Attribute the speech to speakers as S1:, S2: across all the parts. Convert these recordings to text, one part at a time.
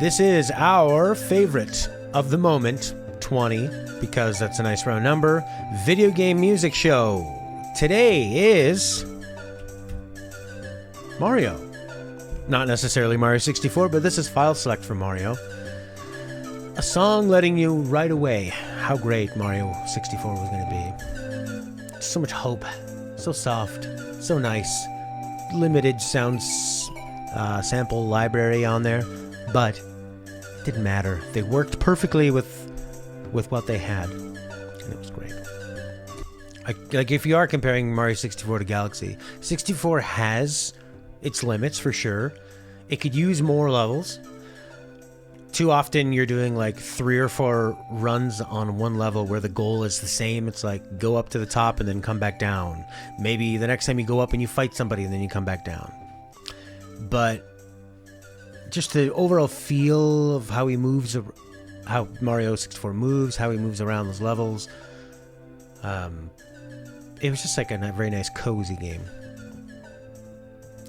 S1: This is our favorite of the moment, 20, because that's a nice round number, video game music show. Today is Mario. Not necessarily Mario 64, but this is file select for Mario. A song letting you right away how great Mario 64 was going to be. So much hope, so soft, so nice. Limited sounds sample library on there, but it didn't matter. They worked perfectly with what they had, and it was great. Like if you are comparing Mario 64 to Galaxy, 64 has its limits for sure. It could use more levels. Too often you're doing like 3 or 4 runs on one level where the goal is the same. It's like go up to the top and then come back down. Maybe the next time you go up and you fight somebody and then you come back down. But just the overall feel of how he moves, how Mario 64 moves, how he moves around those levels. It was just like a very nice cozy game.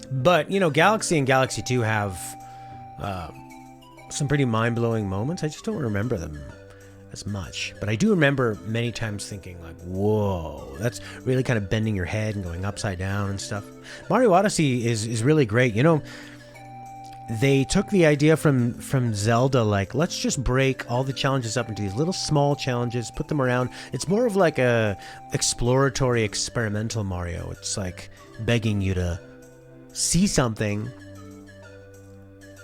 S1: But, you know, Galaxy and Galaxy 2 have some pretty mind-blowing moments. I just don't remember them as much. But I do remember many times thinking like, whoa, that's really kind of bending your head and going upside down and stuff. Mario Odyssey is really great. You know, they took the idea from Zelda, like, let's just break all the challenges up into these little small challenges, put them around. It's more of like a exploratory, experimental Mario. It's like begging you to see something,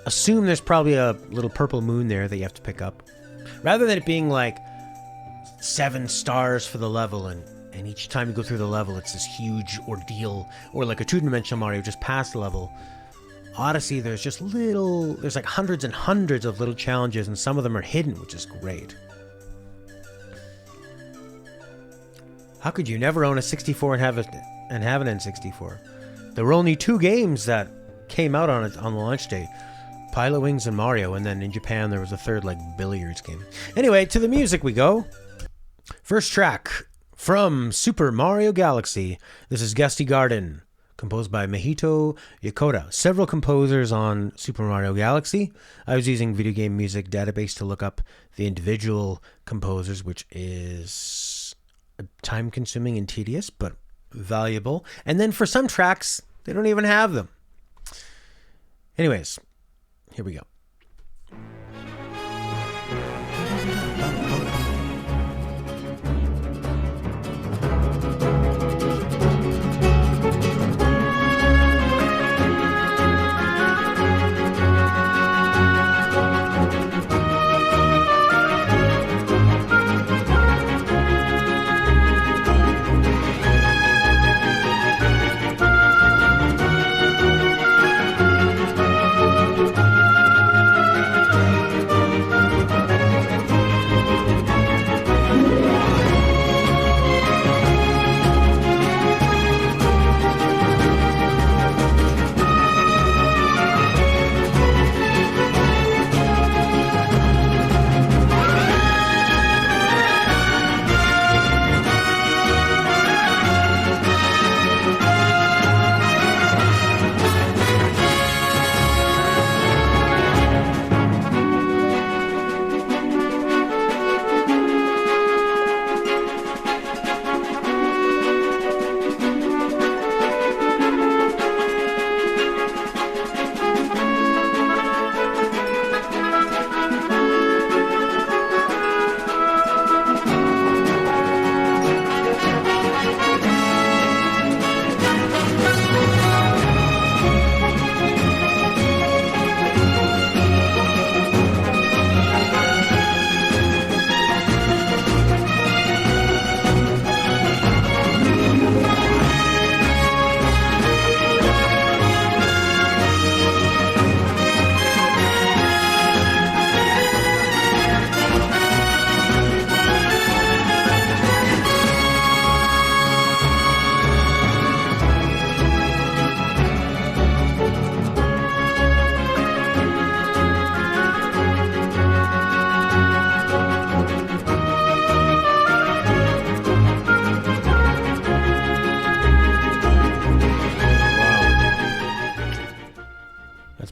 S1: assume there's probably a little purple moon there that you have to pick up, rather than it being like 7 stars for the level, and each time you go through the level it's this huge ordeal, or like a 2-dimensional Mario just past the level. Odyssey, there's like hundreds and hundreds of little challenges, and some of them are hidden, which is great. How could you never own a 64 and have an N64? There were only 2 games that came out on the launch day. Pilot Wings and Mario, and then in Japan there was a third, like, billiards game. Anyway, to the music we go. First track from Super Mario Galaxy. This is Gusty Garden, composed by Mahito Yokota. Several composers on Super Mario Galaxy. I was using Video Game Music Database to look up the individual composers, which is time-consuming and tedious, but valuable. And then for some tracks, they don't even have them. Anyways, here we go.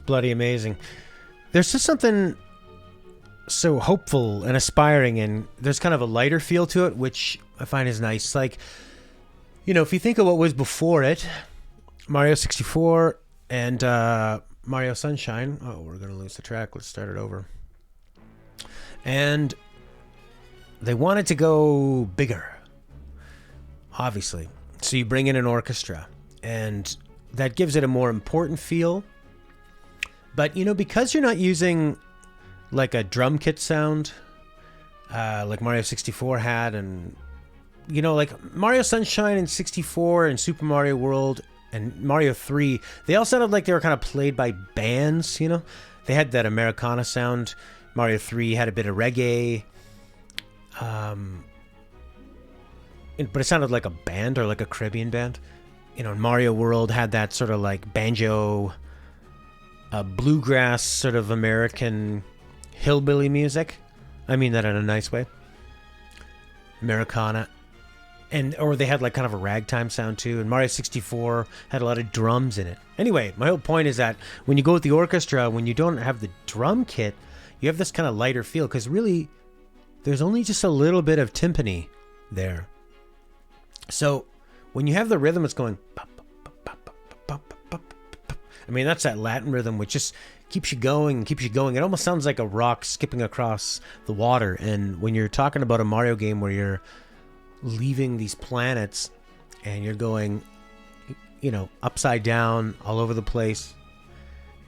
S1: Bloody amazing. There's just something so hopeful and aspiring, and there's kind of a lighter feel to it, which I find is nice. Like, if you think of what was before it, Mario 64 and Mario Sunshine. Oh, we're going to lose the track. Let's start it over. And they wanted to go bigger, obviously. So you bring in an orchestra, and that gives it a more important feel. But, because you're not using like a drum kit sound, like Mario 64 had, and, like Mario Sunshine and 64 and Super Mario World and Mario 3, they all sounded like they were kind of played by bands, They had that Americana sound. Mario 3 had a bit of reggae. But it sounded like a band or like a Caribbean band. Mario World had that sort of like banjo, bluegrass sort of American hillbilly music. I mean that in a nice way. Americana. Or they had like kind of a ragtime sound too. And Mario 64 had a lot of drums in it. Anyway, my whole point is that when you go with the orchestra, when you don't have the drum kit, you have this kind of lighter feel. Because really, there's only just a little bit of timpani there. So when you have the rhythm, it's going... I mean, that's that Latin rhythm, which just keeps you going. It almost sounds like a rock skipping across the water. And when you're talking about a Mario game where you're leaving these planets and you're going, upside down all over the place,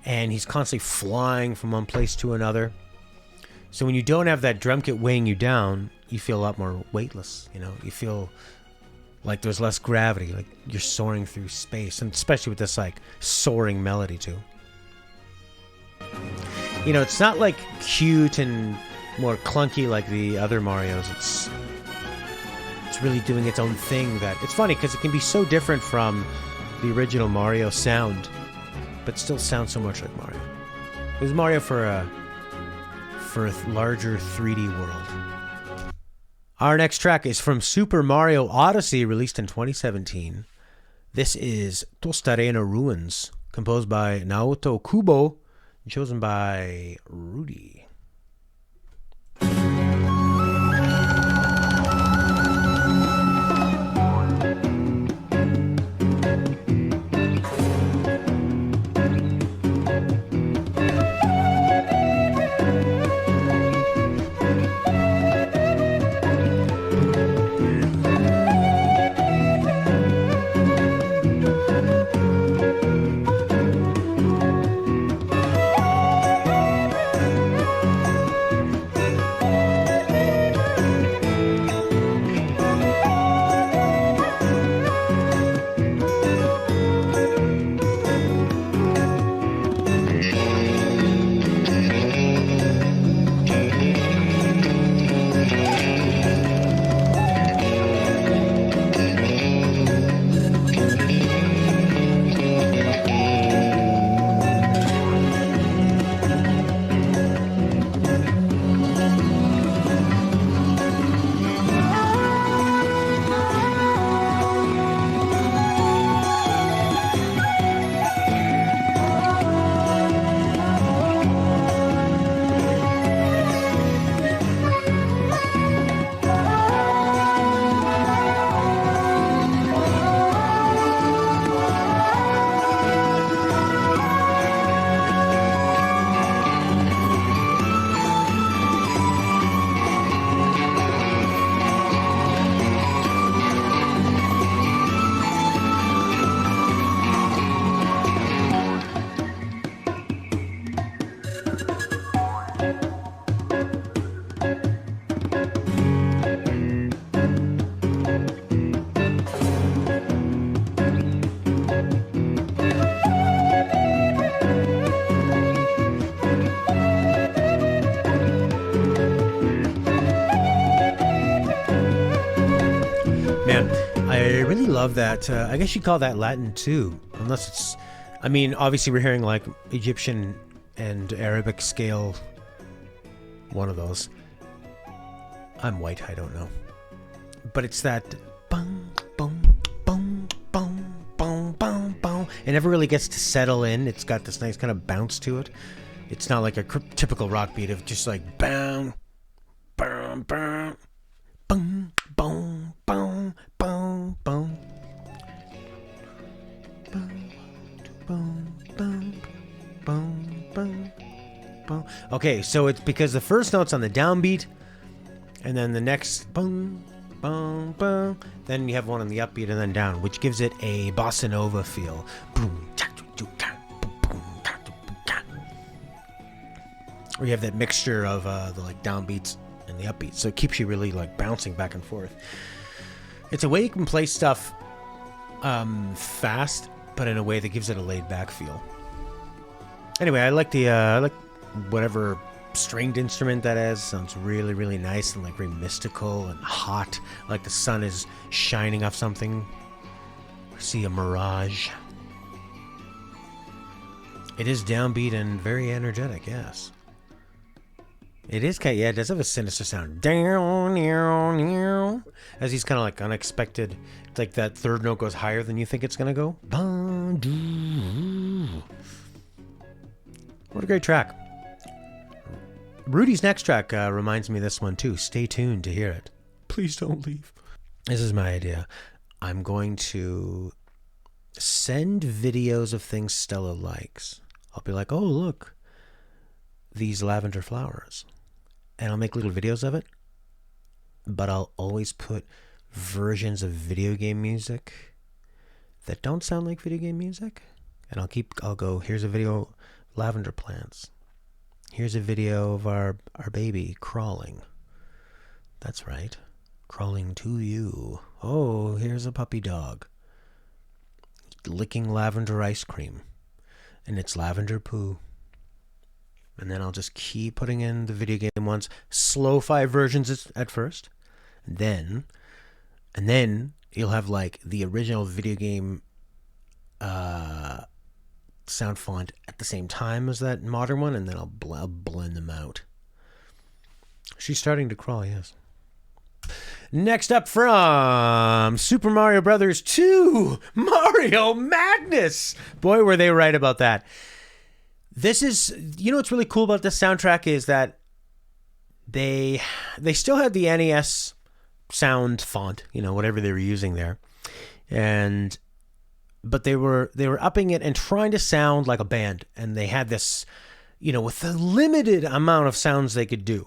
S1: and he's constantly flying from one place to another. So when you don't have that drum kit weighing you down, you feel a lot more weightless. You feel like there's less gravity, like you're soaring through space, and especially with this like soaring melody too. It's not like cute and more clunky like the other Marios. It's really doing its own thing. That it's funny because it can be so different from the original Mario sound, but still sounds so much like Mario. It was Mario for a larger 3D world. Our next track is from Super Mario Odyssey, released in 2017. This is Tostarena Ruins, composed by Naoto Kubo, chosen by Rudy. Love that. I guess you call that Latin too, unless it's, I mean, obviously we're hearing like Egyptian and Arabic scale, one of those. I'm white, I don't know, but it's that bum bum bum bum bum bum bum. It never really gets to settle in. It's got this nice kind of bounce to it, It's not like a typical rock beat of just like bam, bam, bam, boom, boom, boom, boom, boom, boom, boom, boom, boom, boom, boom. Okay, so it's because the first note's on the downbeat, and then the next boom, boom, boom. Then you have one on the upbeat and then down, which gives it a bossa nova feel. Boom, where you have that mixture of the like downbeats and the upbeats, so it keeps you really like bouncing back and forth. It's a way you can play stuff fast, but in a way that gives it a laid back feel. Anyway, I like whatever stringed instrument that is. Sounds really, really nice and like very mystical and hot, like the sun is shining off something. See a mirage. It is downbeat and very energetic, yes. It is kind of, yeah, it does have a sinister sound. As he's kind of like unexpected. It's like that third note goes higher than you think it's going to go. What a great track. Rudy's next track reminds me of this one too. Stay tuned to hear it. Please don't leave. This is my idea. I'm going to send videos of things Stella likes. I'll be like, oh, look, these lavender flowers. And I'll make little videos of it. But I'll always put versions of video game music that don't sound like video game music. And I'll go, here's a video of lavender plants. Here's a video of our baby crawling. That's right. Crawling to you. Oh, here's a puppy dog. Licking lavender ice cream. And it's lavender poo. And then I'll just keep putting in the video game ones. Slow-fi versions at first. And then you'll have like the original video game sound font at the same time as that modern one, and then I'll blend them out. She's starting to crawl, yes. Next up from Super Mario Brothers 2, Mario Madness. Boy, were they right about that. This is, you know what's really cool about this soundtrack is that they still had the NES sound font, you know, whatever they were using there. But they were upping it and trying to sound like a band. And they had this, you know, with the limited amount of sounds they could do.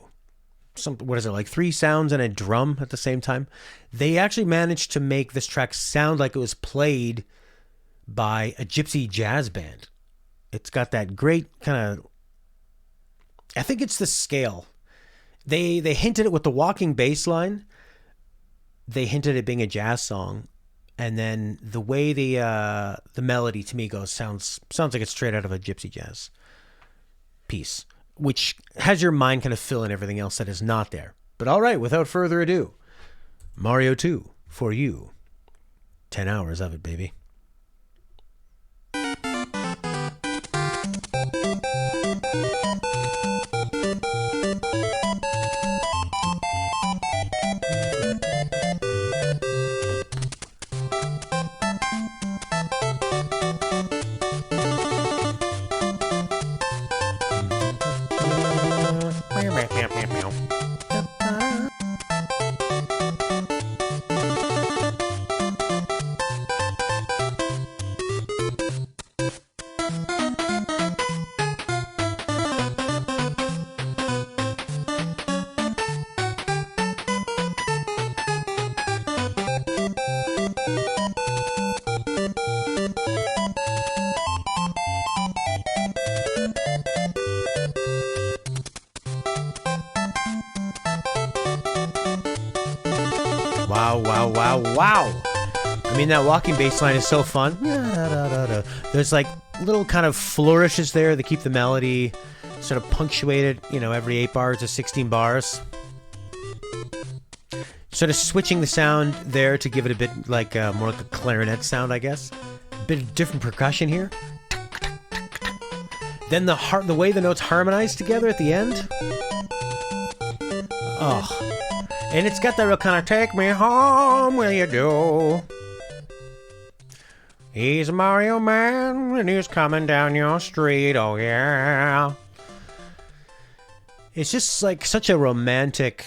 S1: What is it, like 3 sounds and a drum at the same time? They actually managed to make this track sound like it was played by a gypsy jazz band. It's got that great kind of, I think it's the scale. They hinted it with the walking bass line. They hinted at being a jazz song. And then the way the melody to me goes sounds like it's straight out of a gypsy jazz piece, which has your mind kind of fill in everything else that is not there. But all right, without further ado, Mario 2 for you. 10 hours of it, baby. Wow. I mean, that walking bass line is so fun. There's like little kind of flourishes there that keep the melody sort of punctuated, you know, every 8 bars to 16 bars. Sort of switching the sound there to give it a bit like more like a clarinet sound, I guess. A bit of different percussion here. Then the way the notes harmonize together at the end. Oh. And it's got that real kind of take me home, will you do? He's a Mario Man and he's coming down your street, oh yeah. It's just like such a romantic.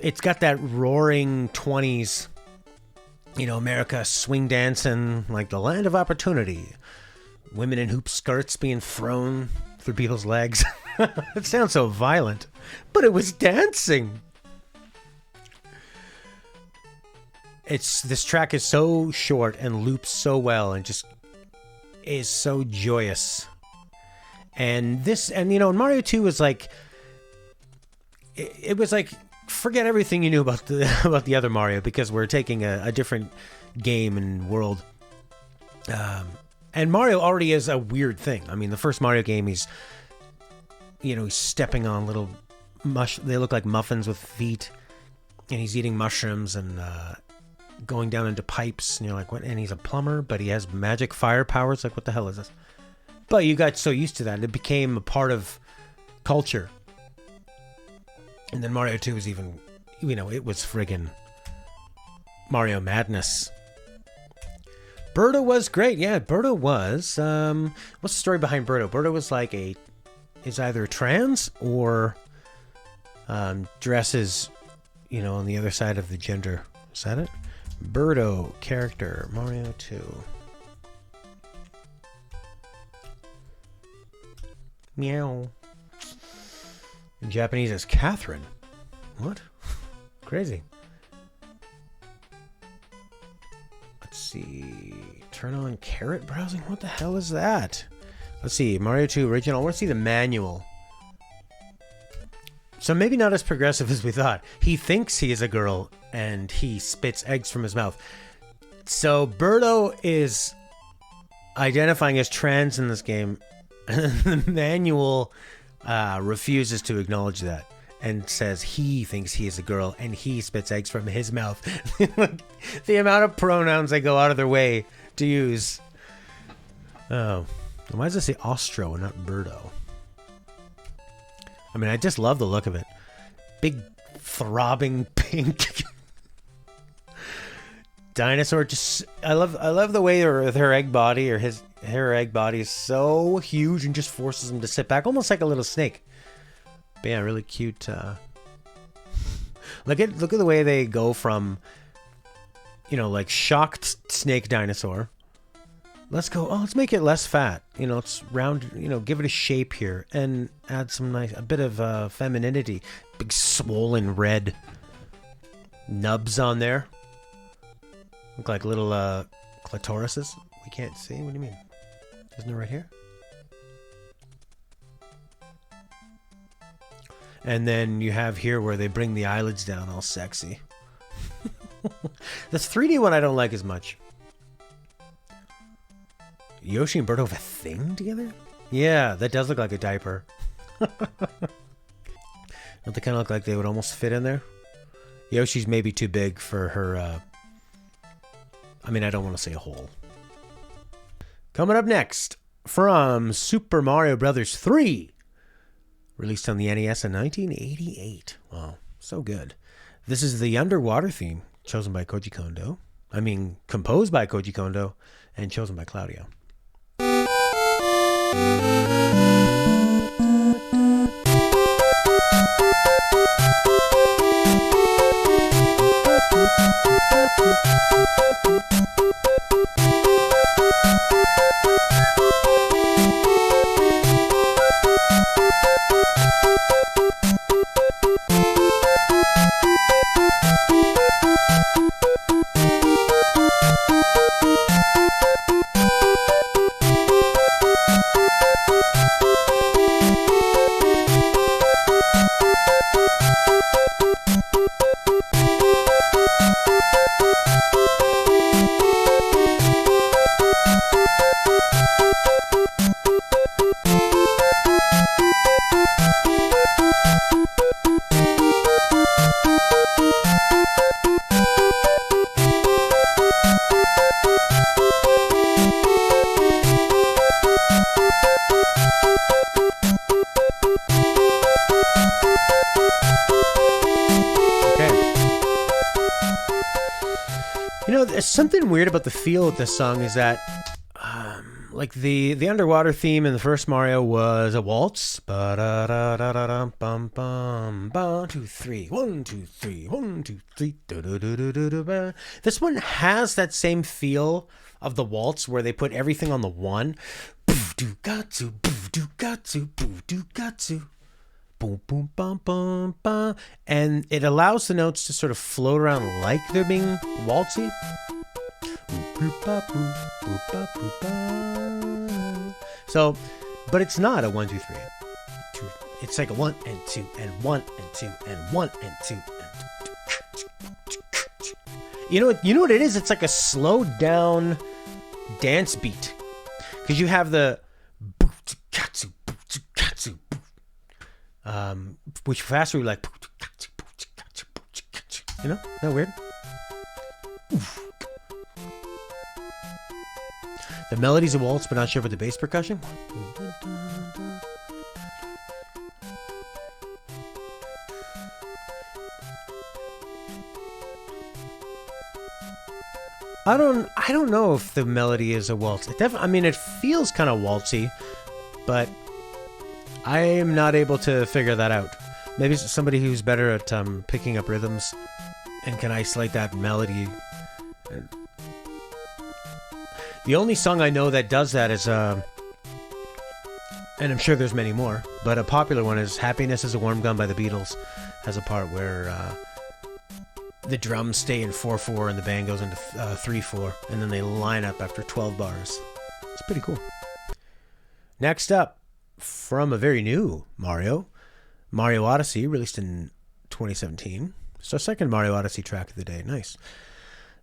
S1: It's got that roaring 20s, America swing dancing, like the land of opportunity. Women in hoop skirts being thrown through people's legs. It sounds so violent, but it was dancing. This track is so short and loops so well and just is so joyous. And Mario 2 was like, it was like, forget everything you knew about the other Mario, because we're taking a different game and world. And Mario already is a weird thing. I mean, the first Mario game, he's stepping on little they look like muffins with feet, and he's eating mushrooms and going down into pipes, and you're like, what? And he's a plumber, but he has magic fire powers. Like, what the hell is this? But you got so used to that, it became a part of culture. And then Mario 2 was even, it was friggin' Mario Madness. Birdo was great. Yeah, Birdo was. What's the story behind Birdo? Birdo was like is either trans or dresses, on the other side of the gender. Is that it? Birdo character, Mario 2. Meow. In Japanese, it's Catherine. What? Crazy. Let's see. Turn on carrot browsing? What the hell is that? Let's see. Mario 2 original. I want to see the manual. So maybe not as progressive as we thought. He thinks he is a girl and he spits eggs from his mouth. So Birdo is identifying as trans in this game. The manual refuses to acknowledge that and says he thinks he is a girl and he spits eggs from his mouth. The amount of pronouns they go out of their way to use. Oh, why does it say Ostro and not Birdo? I mean, I just love the look of it. Big, throbbing pink dinosaur. I love the way her egg body, or her egg body, is so huge and just forces him to sit back, almost like a little snake. But yeah, really cute. Look at the way they go from, like shocked snake dinosaur. Let's make it less fat. It's round, give it a shape here and add a bit of femininity. Big swollen red nubs on there. Look like little clitorises. We can't see. What do you mean? Isn't it right here? And then you have here where they bring the eyelids down all sexy. This 3D one I don't like as much. Yoshi and Birdo have a thing together? Yeah, that does look like a diaper. Don't they kind of look like they would almost fit in there? Yoshi's maybe too big for her, I don't want to say a hole. Coming up next, from Super Mario Bros. 3, released on the NES in 1988. Wow, so good. This is the underwater theme, chosen by Koji Kondo. Composed by Koji Kondo and chosen by Claudio. Something weird about the feel of this song is that, like the underwater theme in the first Mario was a waltz. Ba da da da da da bum bum 1 2 3 1 2 3 1 2 3 da da da da da da. This one has that same feel of the waltz where they put everything on the one. Do got to do got to do got to. Boom, boom, bum, bum, bum. And it allows the notes to sort of float around like they're being waltzy. So, but it's not a 1, 2, 3. It's like a 1 and 2 and 1 and 2 and 1 and 2. You know what it is? It's like a slowed down dance beat. Because you have the which faster we like, you know, isn't that weird? The melody's a waltz, but not sure about the bass percussion. I don't know if the melody is a waltz. I mean, it feels kind of waltzy, but I am not able to figure that out. Maybe it's somebody who's better at picking up rhythms and can isolate that melody. The only song I know that does that is, and I'm sure there's many more, but a popular one is "Happiness is a Warm Gun" by the Beatles. Has a part where the drums stay in 4/4 and the band goes into 3/4, and then they line up after 12 bars. It's pretty cool. Next up, from a very new Mario Odyssey, released in 2017. It's our second Mario Odyssey track of the day. Nice.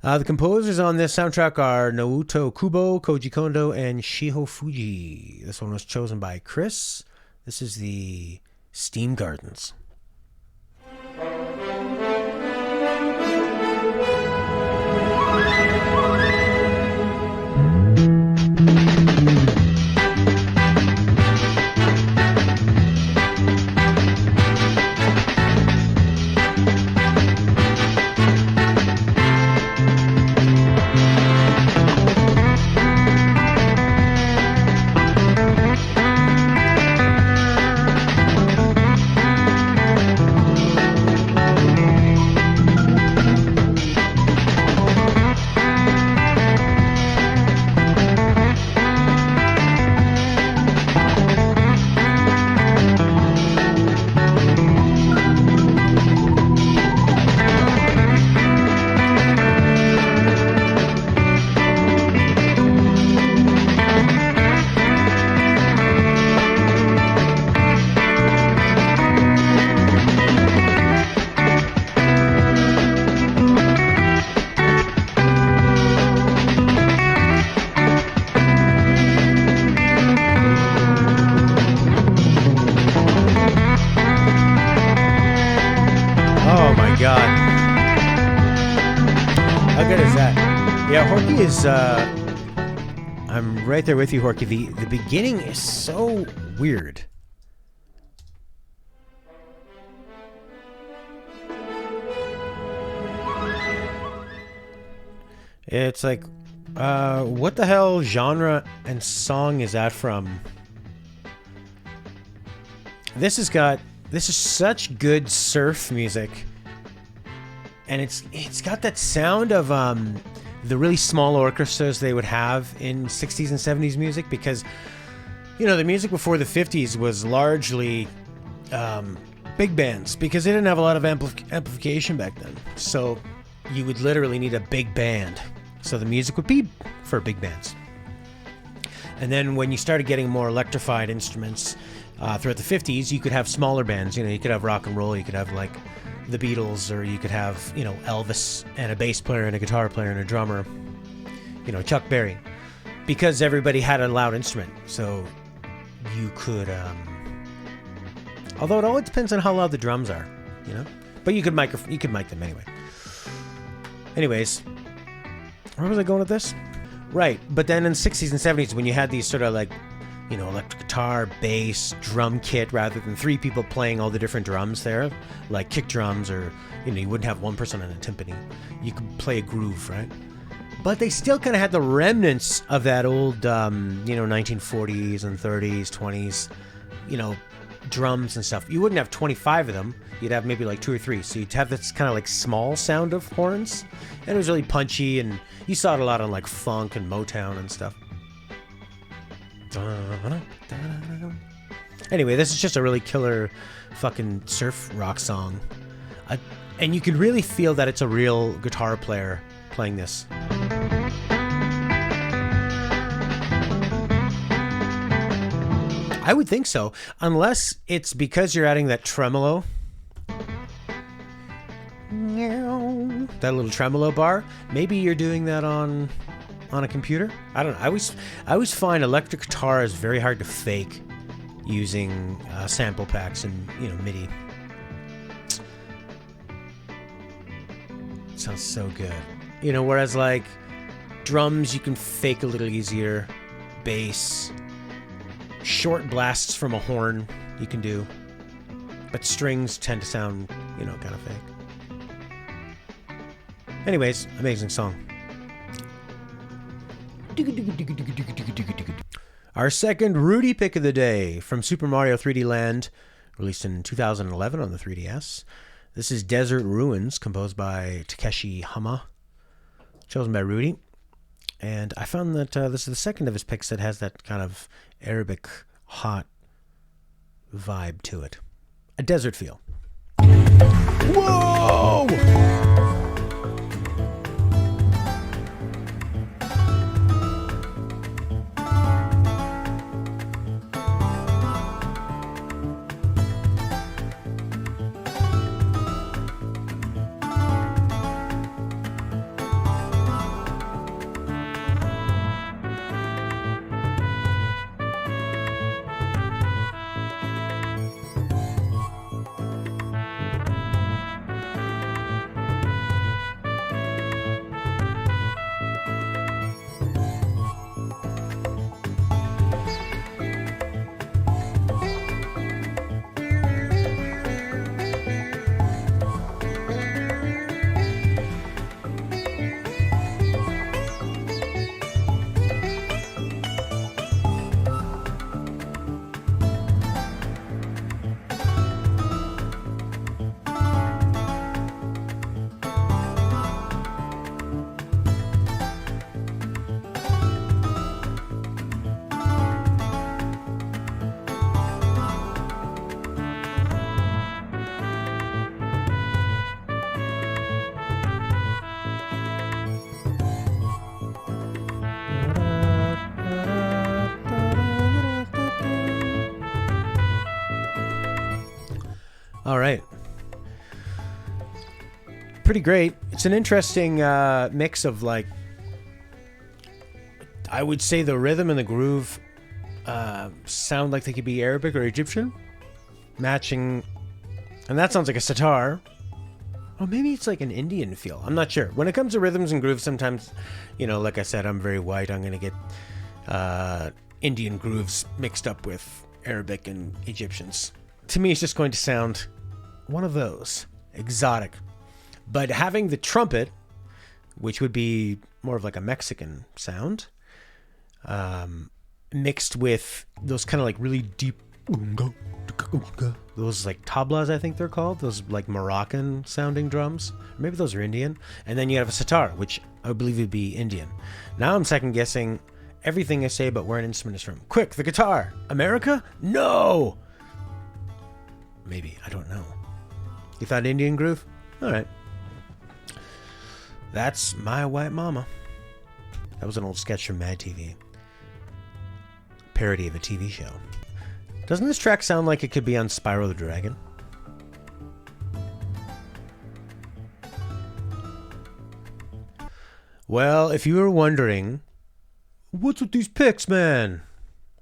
S1: The composers on this soundtrack are Naoto Kubo, Koji Kondo, and Shiho Fuji. This one was chosen by Chris. This is the Steam Gardens. I'm right there with you, Horky. The beginning is so weird. It's like, what the hell genre and song is that from? This is such good surf music, and it's got that sound of the really small orchestras they would have in 60s and 70s music, because, you know, the music before the 50s was largely big bands, because they didn't have a lot of amplification back then. So you would literally need a big band. So the music would be for big bands. And then when you started getting more electrified instruments throughout the 50s, you could have smaller bands. You know, you could have rock and roll, you could have like the Beatles, or you could have, you know, Elvis and a bass player and a guitar player and a drummer, you know, Chuck Berry, because everybody had a loud instrument. So you could, although it all depends on how loud the drums are, you know, but you could mic them anyway. Anyways, where was I going with this? Right, but then in the 60s and 70s, when you had these sort of like, you know, electric guitar, bass, drum kit, rather than three people playing all the different drums there, like kick drums, or, you know, you wouldn't have one person on a timpani. You could play a groove, right? but they still kind of had the remnants of that old, 1940s and 30s, 20s, drums and stuff. You wouldn't have 25 of them. You'd have maybe like 2 or 3. So you'd have this kind of like small sound of horns. And it was really punchy, and you saw it a lot on like funk and Motown and stuff. Anyway, this is just a really killer fucking surf rock song. And you can really feel that it's a real guitar player playing this. I would think so, unless it's because you're adding that tremolo. That little tremolo bar. Maybe you're doing that on a computer. I don't know. I always find electric guitar is very hard to fake using sample packs and MIDI. It sounds so good. Whereas like drums you can fake a little easier. Bass, short blasts from a horn you can do, but strings tend to sound kind of fake. Anyways, amazing song. Our second Rudy pick of the day from Super Mario 3D Land, released in 2011 on the 3DS. This is Desert Ruins, composed by Takeshi Hama, chosen by Rudy. And I found that this is the second of his picks that has that kind of Arabic hot vibe to it. A desert feel. Whoa! All right. Pretty great. It's an interesting mix of like, I would say the rhythm and the groove sound like they could be Arabic or Egyptian, matching, and that sounds like a sitar. Or maybe it's like an Indian feel. I'm not sure. When it comes to rhythms and grooves, sometimes, like I said, I'm very white. I'm going to get Indian grooves mixed up with Arabic and Egyptians. To me, it's just going to sound one of those. Exotic. But having the trumpet, which would be more of like a Mexican sound, mixed with those kind of like really deep, those like tablas, I think they're called, those like Moroccan sounding drums. Maybe those are Indian. And then you have a sitar, which I believe would be Indian. Now I'm second guessing everything I say about where an instrument is from. Quick, the guitar. America? No! Maybe. I don't know. You thought Indian groove? All right. That's My White Mama. That was an old sketch from Mad TV. Parody of a TV show. Doesn't this track sound like it could be on Spyro the Dragon? Well, if you were wondering, what's with these picks, man?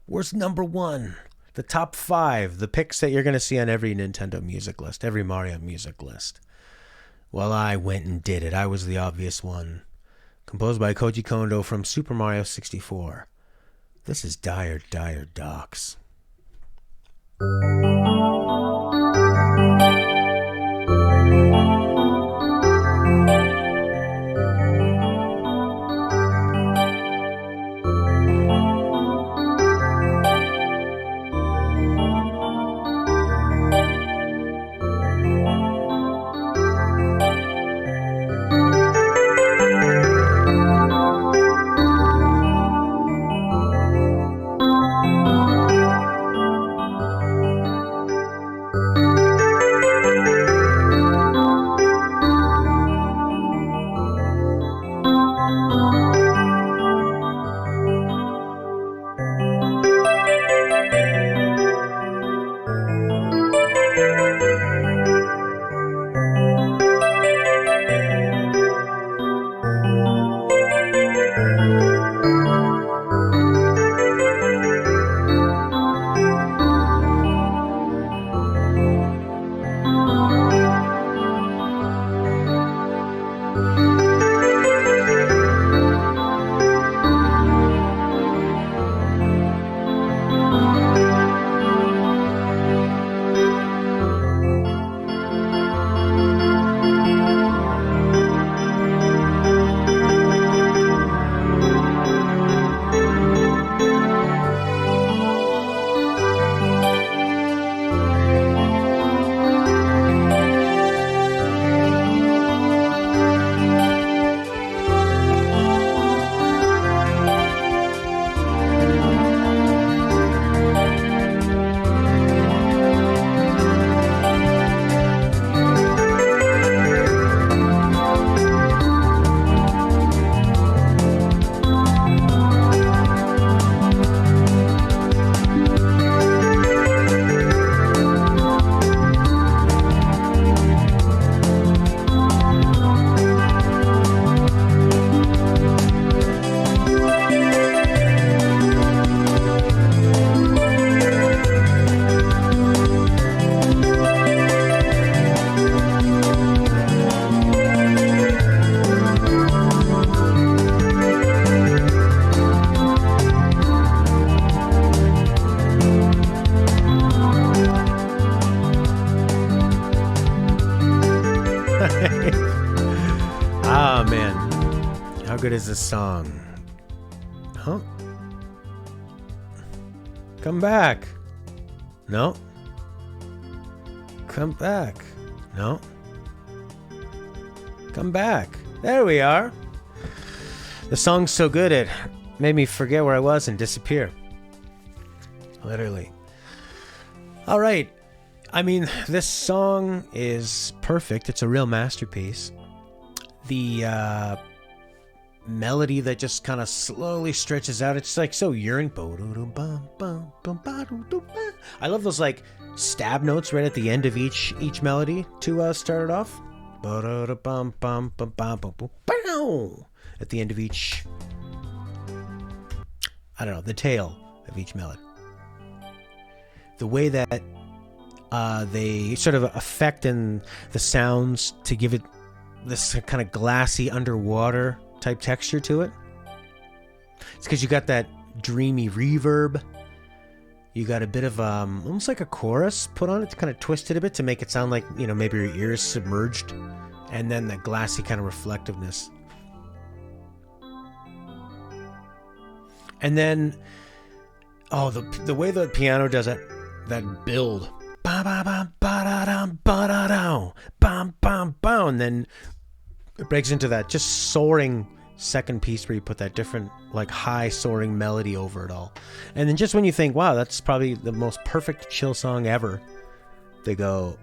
S1: Where's number one? The top 5, the picks that you're going to see on every Nintendo music list, every Mario music list. Well, I went and did it. I was the obvious one. Composed by Koji Kondo from Super Mario 64. This is Dire, Dire Docks. Ah, man. How good is this song? Huh? Come back. No. Come back. No. Come back. There we are. The song's so good it made me forget where I was and disappear. Literally. All right. I mean, this song is perfect. It's a real masterpiece. The melody that just kind of slowly stretches out. It's like so yearning. I love those like stab notes right at the end of each melody to start it off. At the end of each, I don't know, the tail of each melody. The way that they sort of affect in the sounds to give it this kind of glassy underwater type texture to it. It's because you got that dreamy reverb. You got a bit of almost like a chorus put on it to kind of twist it a bit to make it sound like, you know, maybe your ear is submerged. And then the glassy kind of reflectiveness. And then, oh, the way the piano does it, that build. And then it breaks into that just soaring second piece where you put that different, like, high soaring melody over it all. And then just when you think, wow, that's probably the most perfect chill song ever, they go,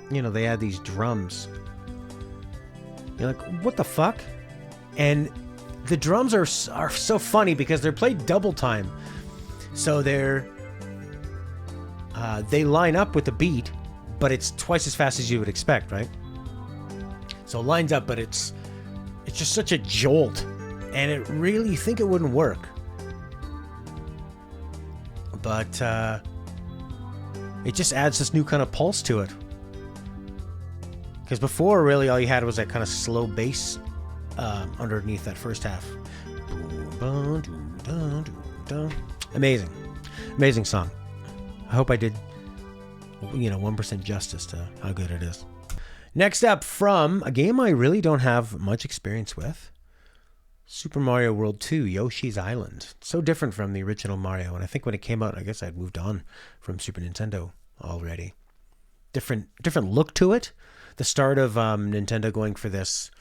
S1: you know, they add these drums. You're like, what the fuck? And the drums are so funny because they're played double time. So they line up with the beat, but it's twice as fast as you would expect, right? So it lines up, but it's just such a jolt. And it really, you think it wouldn't work. But it just adds this new kind of pulse to it. Because before, really, all you had was that kind of slow bass underneath that first half. Amazing. Amazing song. I hope I did, 1% justice to how good it is. Next up, from a game I really don't have much experience with, Super Mario World 2, Yoshi's Island. So different from the original Mario, and I think when it came out, I guess I'd moved on from Super Nintendo already. Different look to it. The start of Nintendo going for this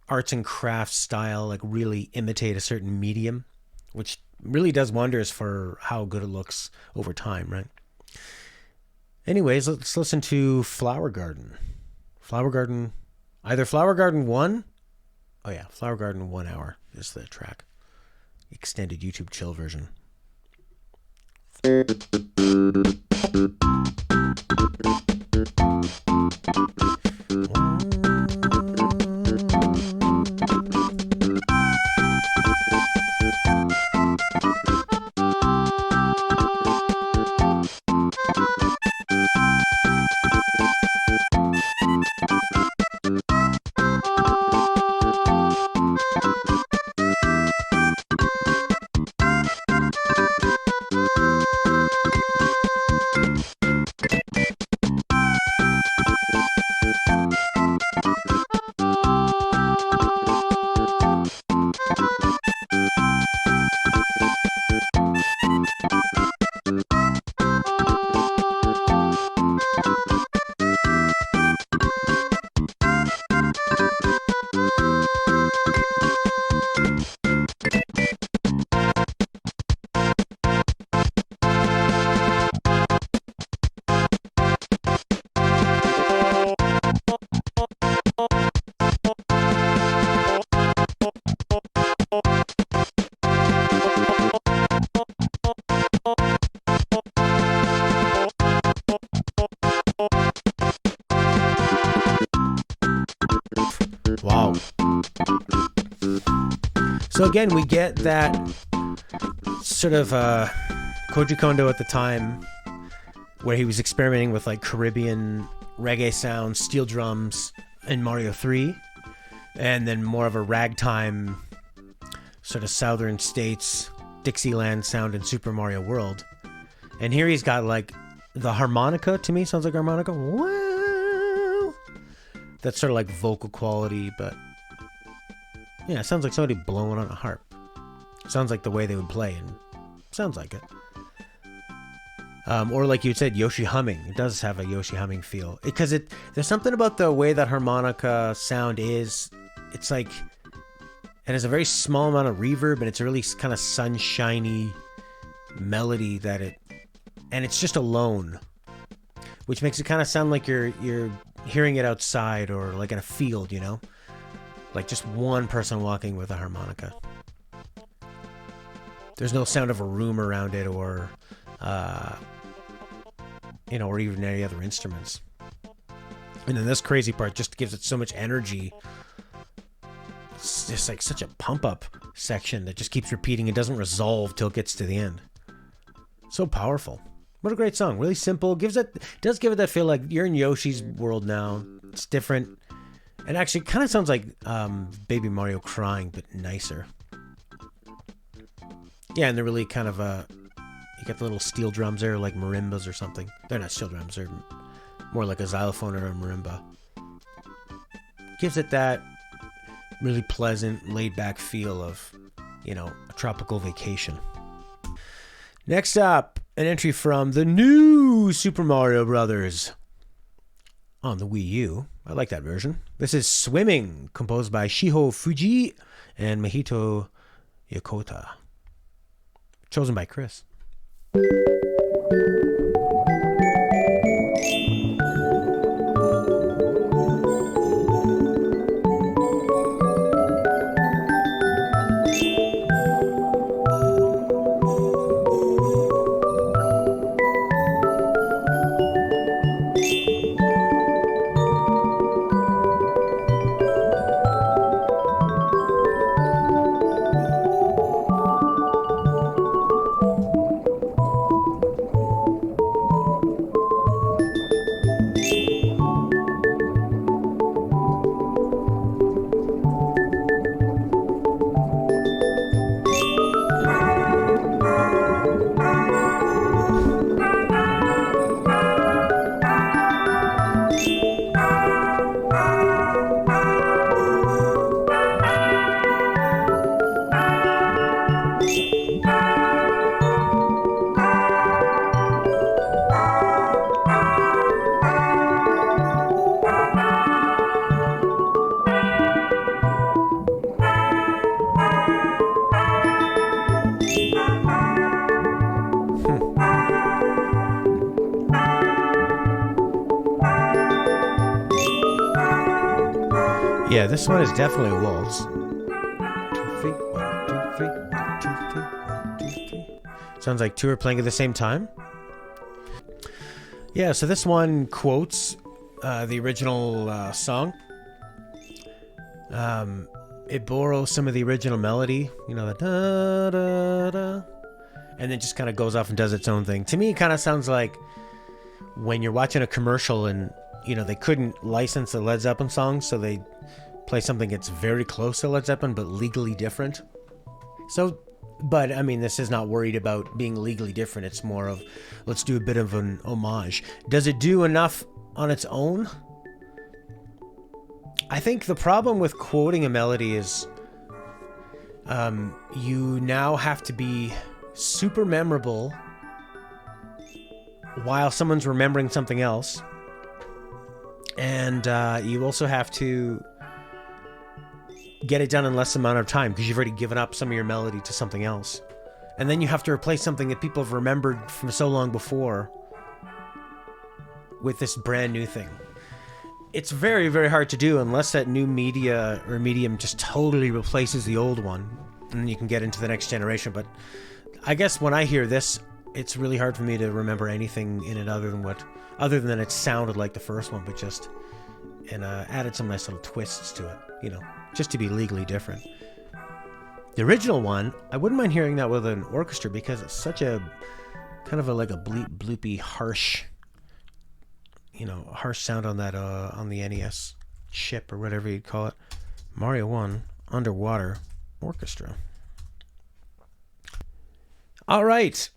S1: arts and crafts style, like really imitate a certain medium, which really does wonders for how good it looks over time, right? Anyways, let's listen to Flower Garden. Flower Garden, either Flower Garden 1, oh yeah, Flower Garden 1 hour is the track. Extended YouTube chill version. Wow. So again, we get that sort of Koji Kondo at the time where he was experimenting with like Caribbean reggae sounds, steel drums in Mario 3, and then more of a ragtime sort of southern states Dixieland sound in Super Mario World. And here he's got like the harmonica, to me sounds like harmonica. Wow. That sort of like vocal quality, but yeah, it sounds like somebody blowing on a harp. Sounds like the way they would play, and sounds like it. Or like you said, Yoshi humming. It does have a Yoshi humming feel. Because there's something about the way that harmonica sound is. It's like, it has a very small amount of reverb, and it's a really kind of sunshiny melody and it's just alone, which makes it kind of sound like you're hearing it outside or like in a field, you know? Like just one person walking with a harmonica. There's no sound of a room around it or, or even any other instruments. And then this crazy part just gives it so much energy. It's just like such a pump up section that just keeps repeating and doesn't resolve till it gets to the end. So powerful. What a great song. Really simple. Does give it that feel like you're in Yoshi's world now. It's different. And actually kind of sounds like Baby Mario crying, but nicer. Yeah, and they're really kind of you got the little steel drums there, like marimbas or something. They're not steel drums. They're more like a xylophone or a marimba. Gives it that really pleasant, laid-back feel of, a tropical vacation. Next up, an entry from the new Super Mario Brothers on the Wii U. I like that version. This is Swimming, composed by Shiho Fuji and Mahito Yokota. Chosen by Chris. Yeah, this one is definitely a waltz. 2 feet, 1, 2, 3, 1, 2, 3, 1, 2, 3. Sounds like two are playing at the same time. Yeah, so this one quotes the original song. It borrows some of the original melody, the da da da, and then just kind of goes off and does its own thing. To me, it kind of sounds like when you're watching a commercial and they couldn't license the Led Zeppelin song, so they play something that's very close to Led Zeppelin but legally different. So, but I mean, this is not worried about being legally different. It's more of, let's do a bit of an homage. Does it do enough on its own? I think the problem with quoting a melody is you now have to be super memorable while someone's remembering something else. And you also have to get it done in less amount of time because you've already given up some of your melody to something else. And then you have to replace something that people have remembered from so long before with this brand new thing. It's very, very hard to do unless that new media or medium just totally replaces the old one, and then you can get into the next generation. But I guess when I hear this, it's really hard for me to remember anything in it other than it sounded like the first one, but just added some nice little twists to it, just to be legally different. The original one, I wouldn't mind hearing that with an orchestra because it's such a kind of like a bleep, bloopy, harsh sound on that on the NES chip or whatever you'd call it. Mario 1 Underwater Orchestra. All right.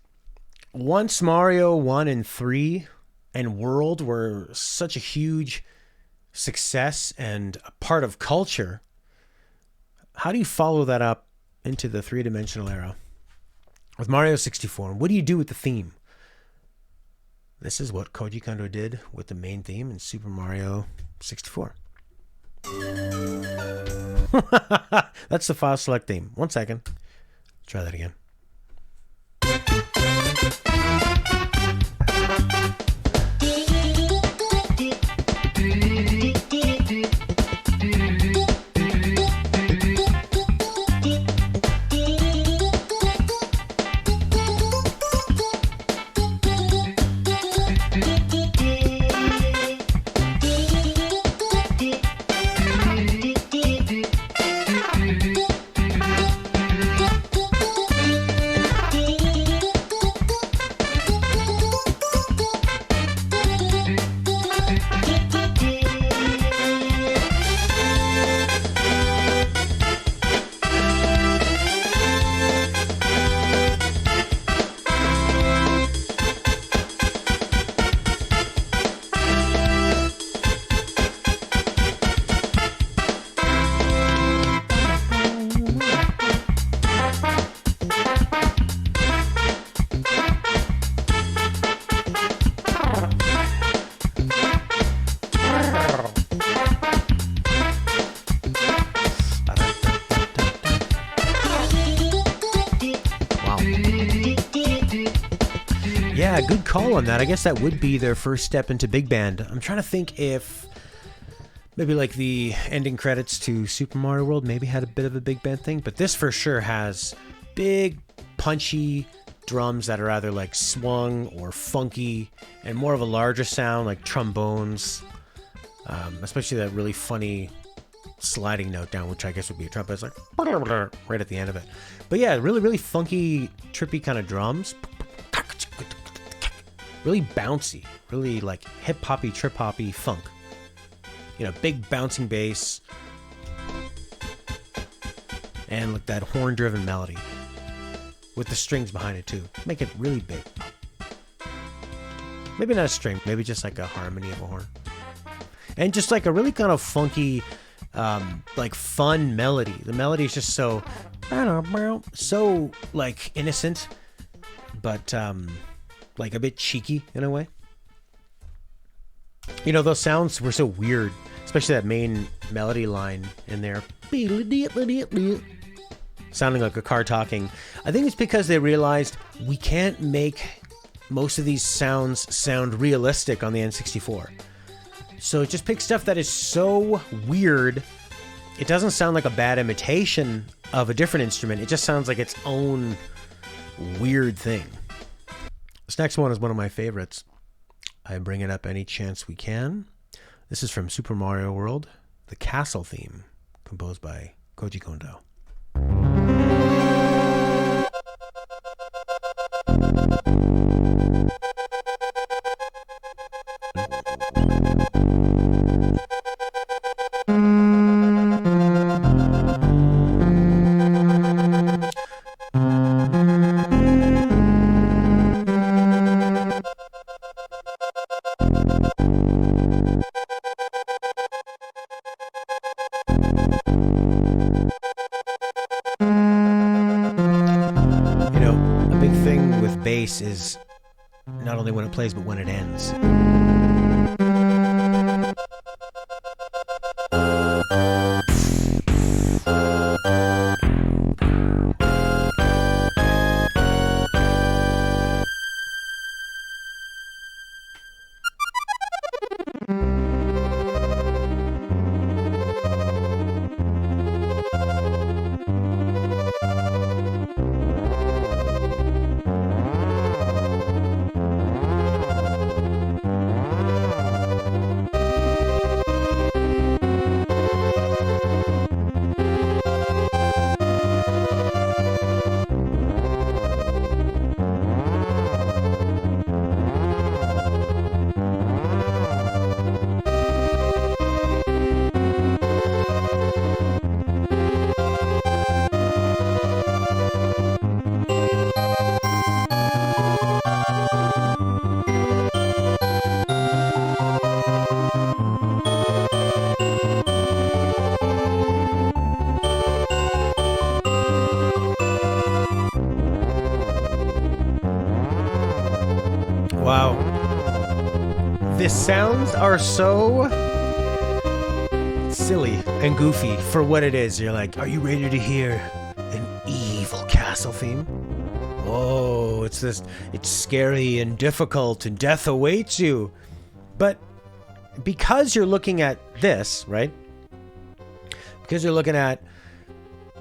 S1: Once Mario 1 and 3 and World were such a huge success and a part of culture, how do you follow that up into the three-dimensional era with Mario 64? What do you do with the theme? This is what Koji Kondo did with the main theme in Super Mario 64. That's the file select theme. 1 second. Try that again. Yeah, good call on that. I guess that would be their first step into big band. I'm trying to think if maybe like the ending credits to Super Mario World maybe had a bit of a big band thing, but this for sure has big, punchy drums that are either like swung or funky and more of a larger sound like trombones, especially that really funny sliding note down, which I guess would be a trumpet. It's like right at the end of it. But yeah, really, really funky, trippy kind of drums. Really bouncy, really like hip-hoppy, trip-hoppy funk. You know, big bouncing bass. And like that horn-driven melody. With the strings behind it too. Make it really big. Maybe not a string, maybe just like a harmony of a horn. And just like a really kind of funky, like fun melody. The melody is just so like innocent, but like a bit cheeky in a way. You know, those sounds were so weird, especially that main melody line in there. Sounding like a car talking. I think it's because they realized we can't make most of these sounds sound realistic on the N64. So it just picks stuff that is so weird. It doesn't sound like a bad imitation of a different instrument. It just sounds like its own weird thing. This next one is one of my favorites. I bring it up any chance we can. This is from Super Mario World, the castle theme, composed by Koji Kondo. Bass is not only when it plays, but when it ends. The sounds are so silly and goofy for what it is. You're like, are you ready to hear an evil castle theme? Oh, it's scary and difficult and death awaits you. But because you're looking at this, right? Because you're looking at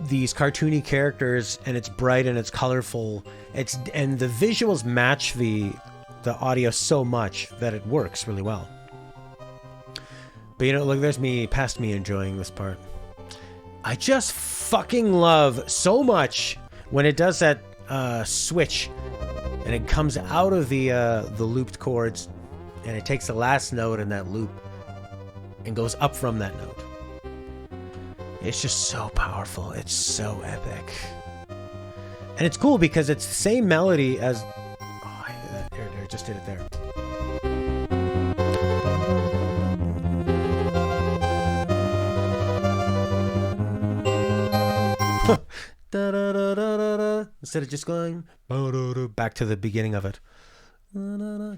S1: these cartoony characters and it's bright and it's colorful, and the visuals match the audio so much that it works really well. But look, there's past me enjoying this part. I just fucking love so much when it does that switch and it comes out of the looped chords and it takes the last note in that loop and goes up from that note. It's just so powerful. It's so epic. And it's cool because it's the same melody as... Oh, I hear that. There, just did it there. Da, da, da, da, da, da. Instead of just going back to the beginning of it.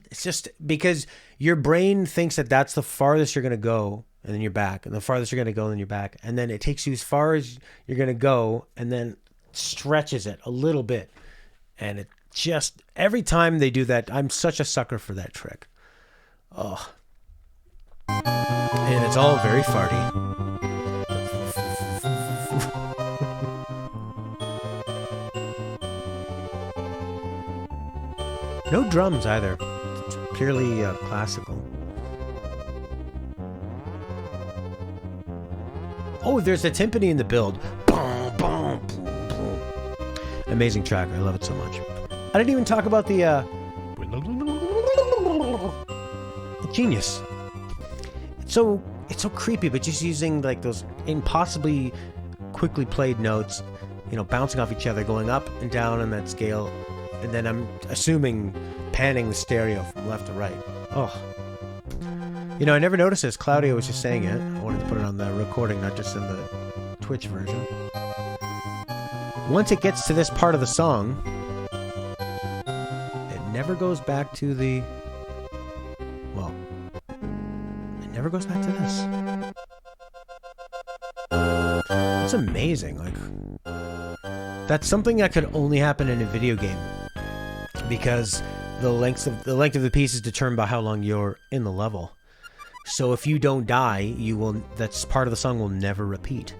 S1: It's just because your brain thinks that that's the farthest you're going to go, and then you're back, and the farthest you're going to go, and then you're back, and then it takes you as far as you're going to go, and then stretches it a little bit. And it just, every time they do that, I'm such a sucker for that trick. Oh. And it's all very farty. No drums either. It's purely classical. Oh, there's a timpani in the build. Boom, boom, boom, boom. Amazing track. I love it so much. I didn't even talk about the genius. It's so creepy, but just using like those impossibly quickly played notes, bouncing off each other, going up and down on that scale. And then I'm assuming panning the stereo from left to right. Oh. I never noticed this. Claudio was just saying it. I wanted to put it on the recording, not just in the Twitch version. Once it gets to this part of the song, it never goes back to the... Well, it never goes back to this. It's amazing. Like, that's something that could only happen in a video game. Because the length of the piece is determined by how long you're in the level. So if you don't die, that's part of the song will never repeat.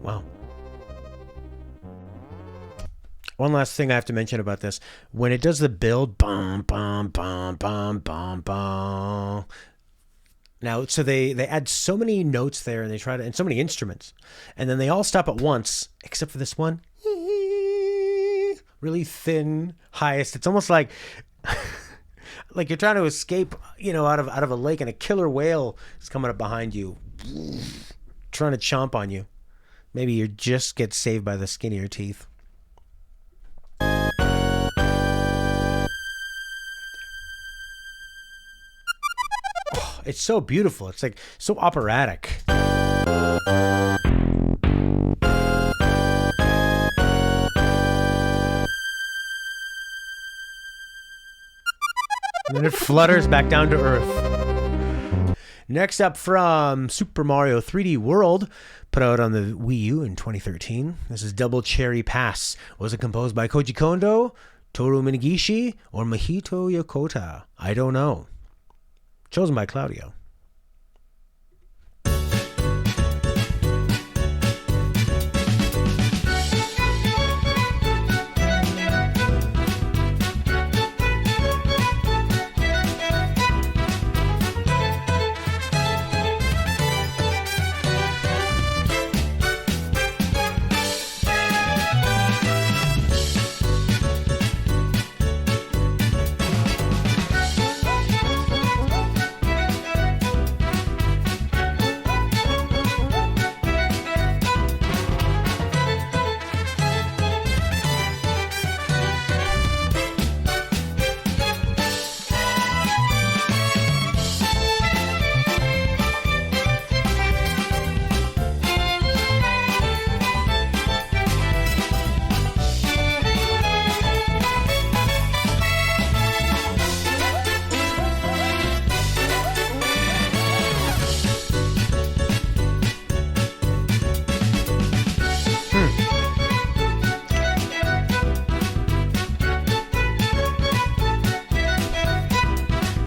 S1: Wow. One last thing I have to mention about this. When it does the build, bum, bum, bum, bum, bum, bum. Now, so they add so many notes there, and and so many instruments, and then they all stop at once, except for this one, really thin, highest. It's almost like, like you're trying to escape, out of a lake, and a killer whale is coming up behind you, trying to chomp on you. Maybe you just get saved by the skin of your teeth. It's so beautiful. It's like so operatic. And then it flutters back down to Earth. Next up from Super Mario 3D World, put out on the Wii U in 2013. This is Double Cherry Pass. Was it composed by Koji Kondo, Toru Minegishi, or Mahito Yokota? I don't know. Chosen by Claudio.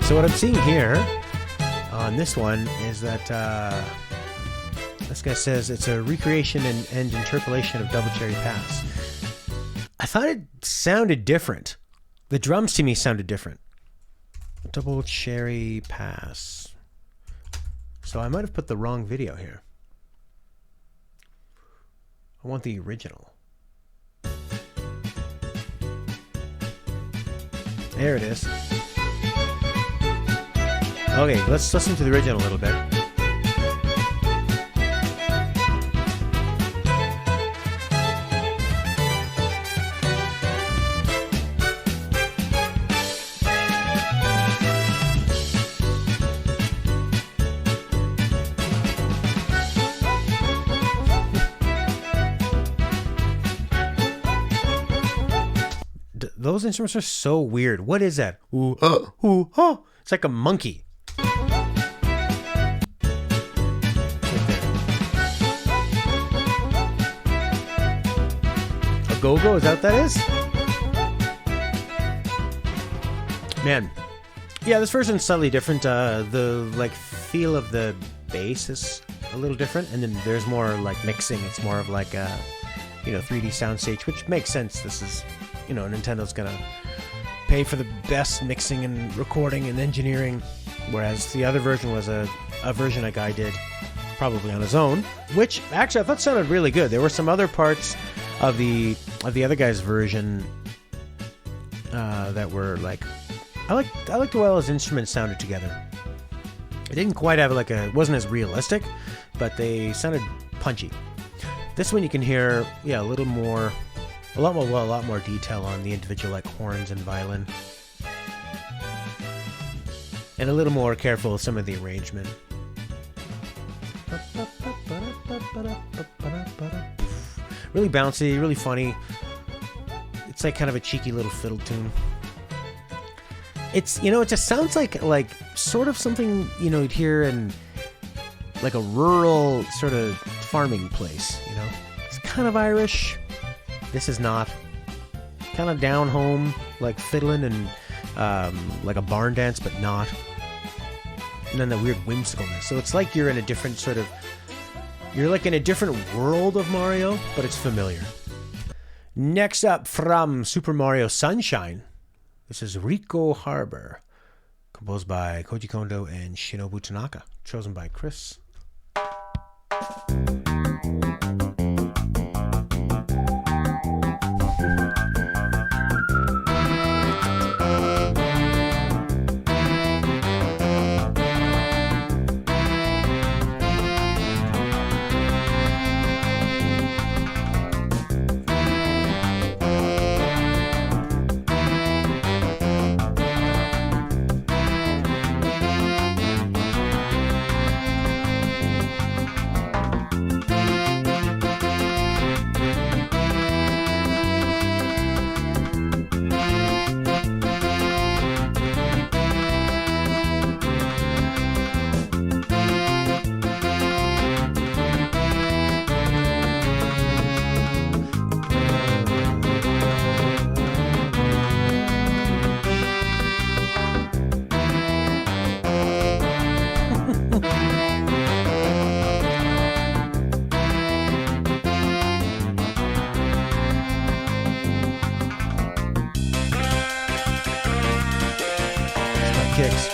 S1: So what I'm seeing here on this one is that this guy says it's a recreation and interpolation of Double Cherry Pass. I thought it sounded different. The drums to me sounded different. Double Cherry Pass. So I might have put the wrong video here. I want the original. There it is. Okay, let's listen to the original a little bit. Those instruments are so weird. What is that? Ooh, ooh, oh. It's like a monkey. Right there. A go-go? Is that what that is? Man. Yeah, this version's slightly different. The like feel of the bass is a little different, and then there's more like mixing. It's more of like a 3D soundstage, which makes sense. This is Nintendo's gonna pay for the best mixing and recording and engineering, whereas the other version was a version a guy did probably on his own, which actually I thought sounded really good. There were some other parts of the other guy's version that were like I liked the way all his instruments sounded together. It didn't quite have it wasn't as realistic, but they sounded punchy. This one you can hear a lot more detail on the individual horns and violin, and a little more careful with some of the arrangement. Really bouncy, really funny. It's like kind of a cheeky little fiddle tune. It's it just sounds like sort of something you'd hear in like a rural sort of farming place. It's kind of Irish. This is not. Kind of down home, like fiddling and like a barn dance, but not. And then the weird whimsicalness. So it's like you're in a different you're like in a different world of Mario, but it's familiar. Next up from Super Mario Sunshine, this is Riko Harbor, composed by Koji Kondo and Shinobu Tanaka, chosen by Chris. Kicks.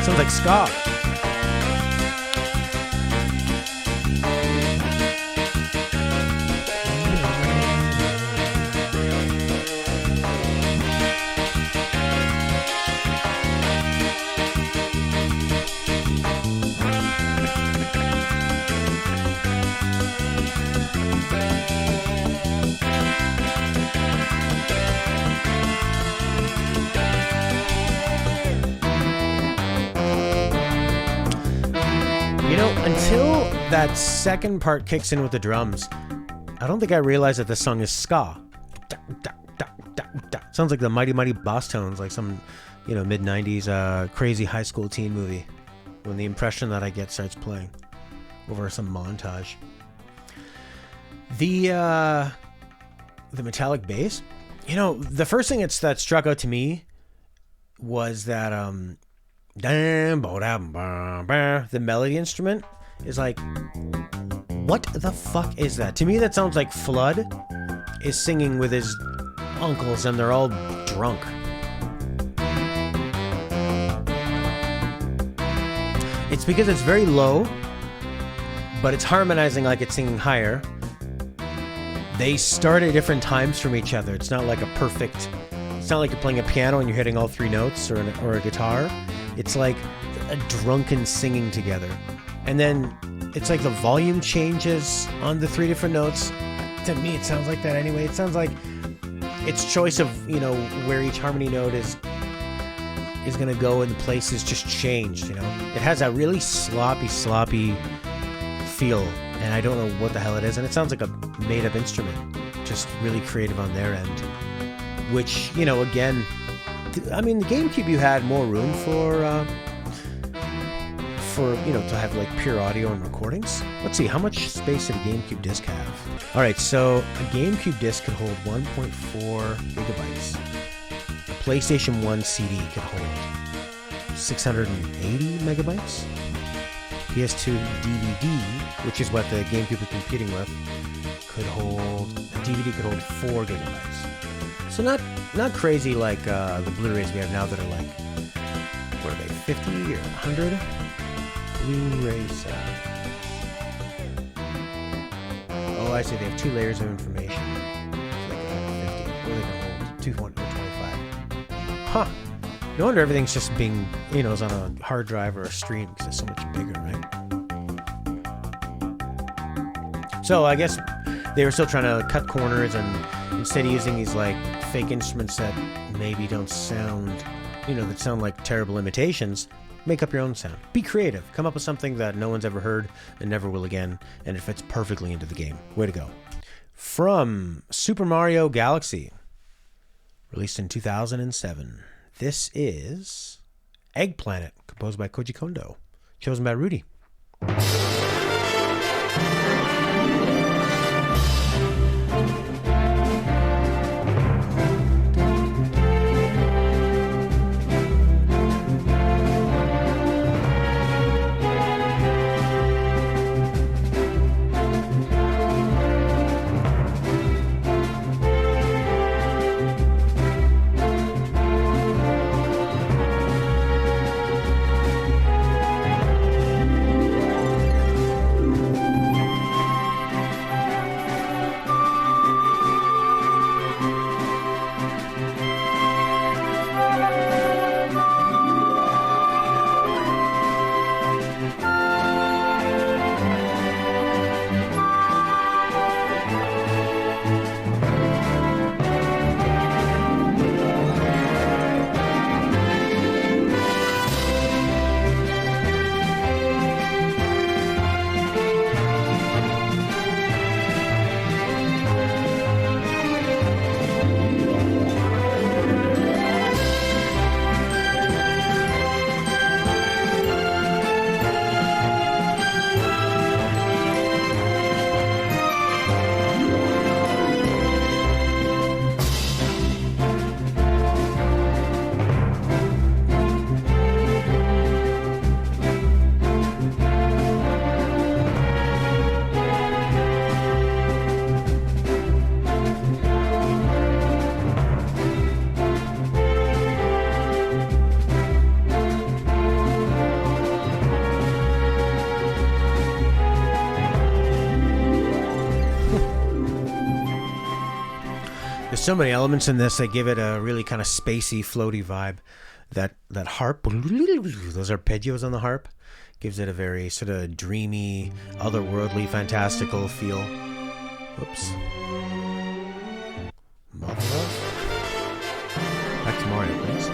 S1: Sounds like ska. Until that second part kicks in with the drums, I don't think I realized that this song is ska. Sounds like the Mighty Mighty Boss Tones, like some, mid-90s crazy high school teen movie, when the impression that I get starts playing over some montage. The metallic bass You know, the first thing that struck out to me was that the melody instrument is like, what the fuck is that? To me, that sounds like Flood is singing with his uncles and they're all drunk. It's because it's very low, but it's harmonizing like it's singing higher. They start at different times from each other. It's not like a perfect... It's not like you're playing a piano and you're hitting all three notes or a guitar. It's like a drunken singing together. And then it's like the volume changes on the three different notes. To me, it sounds like that anyway. It sounds like its choice of, you know, where each harmony note is going to go in places just changed, you know. It has that really sloppy feel, and I don't know what the hell it is. And it sounds like a made-up instrument. Just really creative on their end. Which, you know, again, I mean, the GameCube, you had more room for you know, to have like pure audio and recordings. Let's see, how much space did a GameCube disc have? All right, so a GameCube disc could hold 1.4 gigabytes. A PlayStation 1 CD could hold 680 megabytes. PS2 DVD, which is what the GameCube was competing with, could hold, a DVD could hold 4 gigabytes. So not crazy like the Blu-rays we have now that are like, what are they, 50 or 100? Blu-rays. Oh, I see. They have 2 layers of information. It's like 150. Or they can hold 225. Huh. No wonder everything's just being, you know, is on a hard drive or a stream because it's so much bigger, right? So I guess they were still trying to cut corners, and instead of using these like fake instruments that maybe don't sound, you know, that sound like terrible imitations, make up your own sound. Be creative. Come up with something that no one's ever heard and never will again, and it fits perfectly into the game. Way to go. From Super Mario Galaxy, released in 2007, this is Egg Planet, composed by Koji Kondo, chosen by Rudy. So many elements in this that give it a really kind of spacey, floaty vibe. That harp, those arpeggios on the harp, gives it a very sort of dreamy, otherworldly, fantastical feel. Whoops. Mother. Back to Mario, please.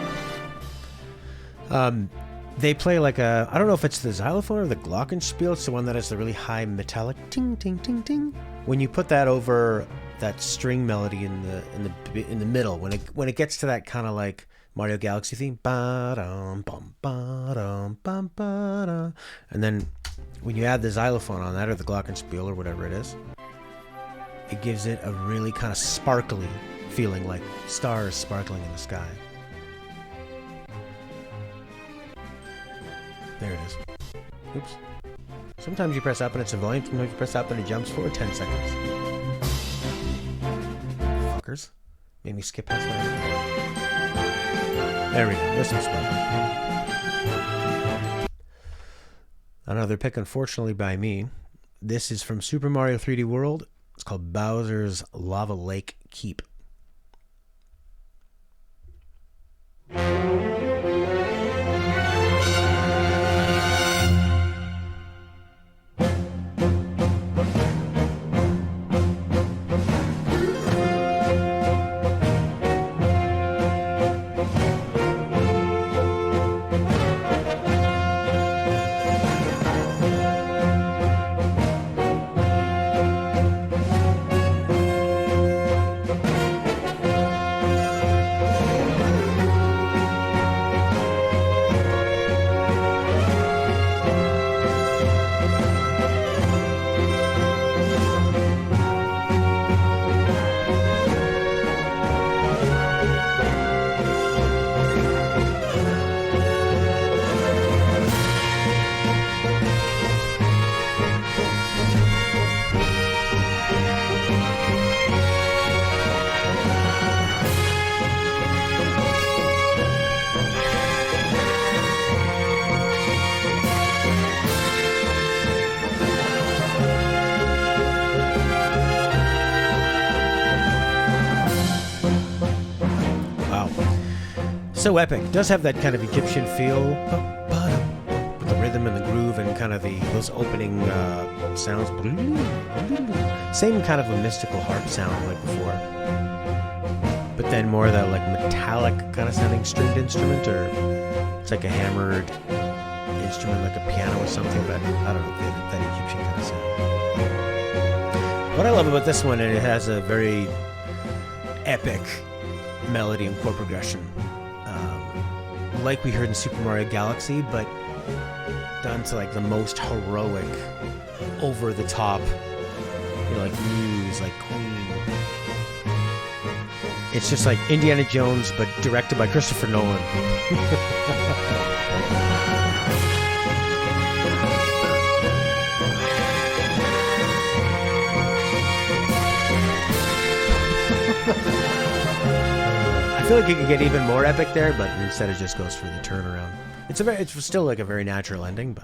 S1: They play like a, I don't know if it's the xylophone or the glockenspiel. It's the one that has the really high metallic ting ting ting ting. When you put that over that string melody in the middle, when it gets to that kind of like Mario Galaxy theme, ba-dum, bum, ba-dum, bum, ba-dum, and then when you add the xylophone on that, or the glockenspiel or whatever it is, it gives it a really kind of sparkly, feeling, like stars sparkling in the sky. There it is. Oops. Sometimes you press up and it's a volume, sometimes you press up and it jumps forward 10 seconds. Fuckers. Made me skip past my... There we go. This one's fun. Another pick, unfortunately, by me. This is from Super Mario 3D World. It's called Bowser's Lava Lake Keep. So epic. It does have that kind of Egyptian feel with the rhythm and the groove and kind of those opening sounds. Same kind of a mystical harp sound like before, but then more of that like metallic kind of sounding stringed instrument, or it's like a hammered instrument like a piano or something, but I don't know, that Egyptian kind of sound. What I love about this one, and it has a very epic melody and chord progression. Like we heard in Super Mario Galaxy, but done to like the most heroic, over the top, like Muse, like Queen. It's just like Indiana Jones, but directed by Christopher Nolan. I feel like it could get even more epic there, but instead it just goes for the turnaround. It's still like a very natural ending, but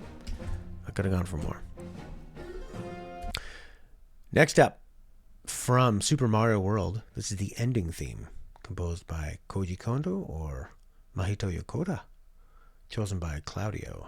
S1: I could have gone for more. Next up, from Super Mario World, this is the ending theme, composed by Koji Kondo or Mahito Yokota, chosen by Claudio.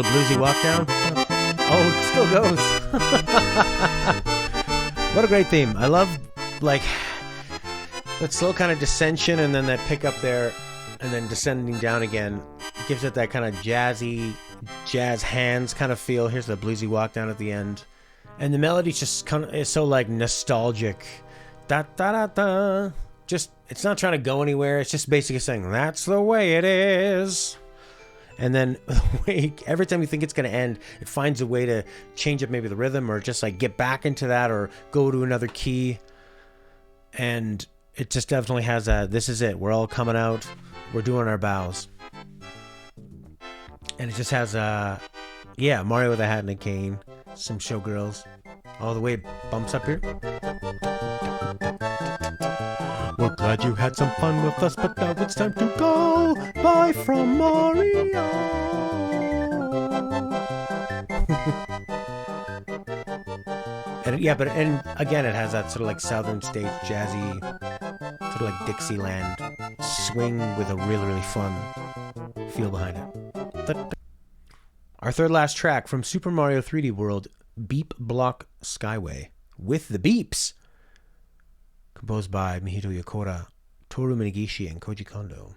S1: Bluesy walk down. Oh, it still goes. What a great theme. I love like that slow kind of descension and then that pickup there and then descending down again. It gives it that kind of jazzy, jazz hands kind of feel. Here's the bluesy walk down at the end. And the melody just kind of is so like nostalgic. Da da da da. Just, it's not trying to go anywhere. It's just basically saying, that's the way it is. And then every time you think it's going to end, it finds a way to change up maybe the rhythm or just like get back into that or go to another key. And it just definitely has a, this is it. We're all coming out. We're doing our bows. And it just has a, yeah, Mario with a hat and a cane. Some showgirls. All the way it bumps up here. We're glad you had some fun with us, but now it's time to go. Bye from Mario. And yeah, but and again, it has that sort of like Southern States jazzy, sort of like Dixieland swing with a really, really fun feel behind it. Our third last track from Super Mario 3D World, Beep Block Skyway, with the beeps, composed by Mihito Yokota, Toru Minegishi, and Koji Kondo.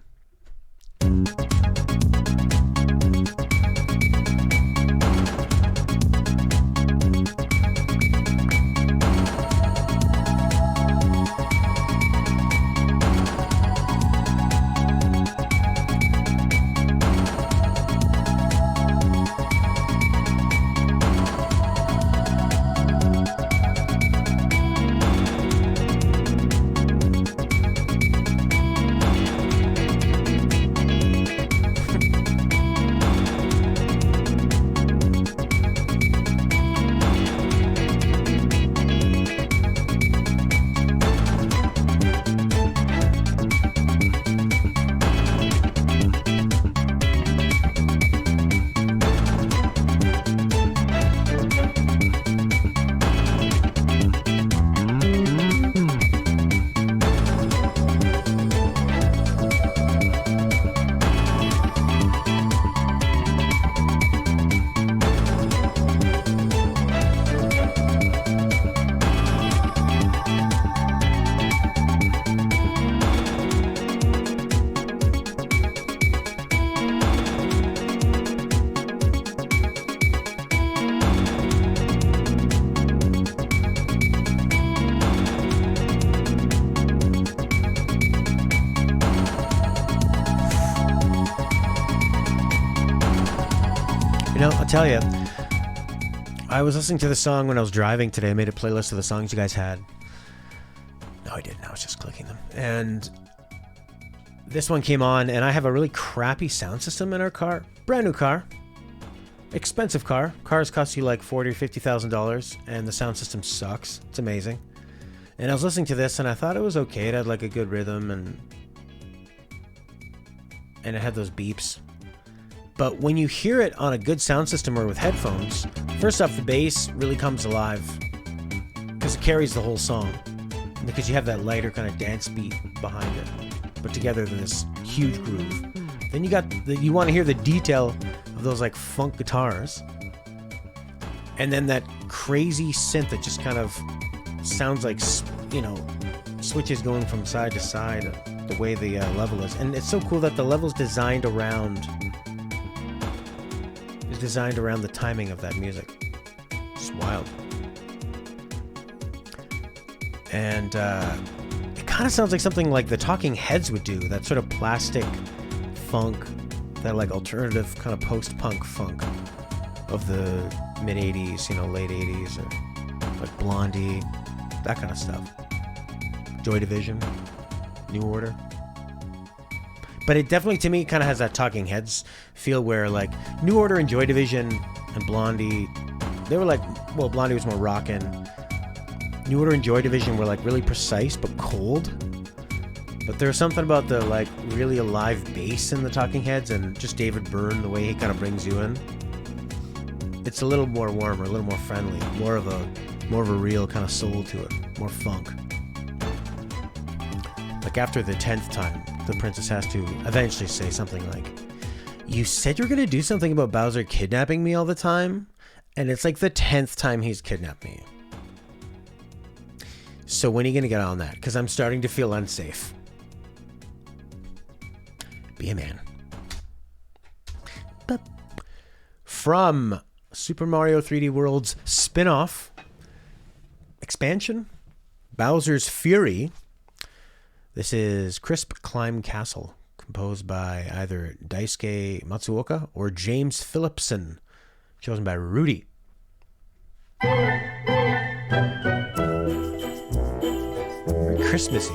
S1: You know, I'll tell you, I was listening to the song when I was driving today. I made a playlist of the songs you guys had. No, I didn't. I was just clicking them. And this one came on, and I have a really crappy sound system in our car. Brand new car. Expensive car. Cars cost you like $40,000 or $50,000, and the sound system sucks. It's amazing. And I was listening to this, and I thought it was okay. It had like a good rhythm, and it had those beeps. But when you hear it on a good sound system or with headphones, first off, the bass really comes alive because it carries the whole song. Because you have that lighter kind of dance beat behind it, but together in this huge groove. Then you want to hear the detail of those like funk guitars, and then that crazy synth that just kind of sounds like, you know, switches going from side to side, the way the level is. And it's so cool that the level's designed around the timing of that music. It's wild. And it kind of sounds like something like the Talking Heads would do, that sort of plastic funk, that like alternative kind of post-punk funk of the mid-80s, you know, late 80s, or like Blondie, that kind of stuff. Joy Division, New Order. But it definitely, to me, kind of has that Talking Heads feel where, like, New Order and Joy Division and Blondie, they were like, well, Blondie was more rockin'. New Order and Joy Division were, like, really precise but cold. But there's something about the, like, really alive bass in the Talking Heads, and just David Byrne, the way he kind of brings you in. It's a little more warmer, a little more friendly, more of a real kind of soul to it, more funk. Like after the 10th time, the princess has to eventually say something like, "You said you're gonna do something about Bowser kidnapping me all the time, and it's like the 10th time he's kidnapped me. So when are you gonna get on that? Because I'm starting to feel unsafe. Be a man." But from Super Mario 3D World's spin-off expansion, Bowser's Fury, this is Crisp Climb Castle, composed by either Daisuke Matsuoka or James Phillipson, chosen by Rudy. Very Christmassy.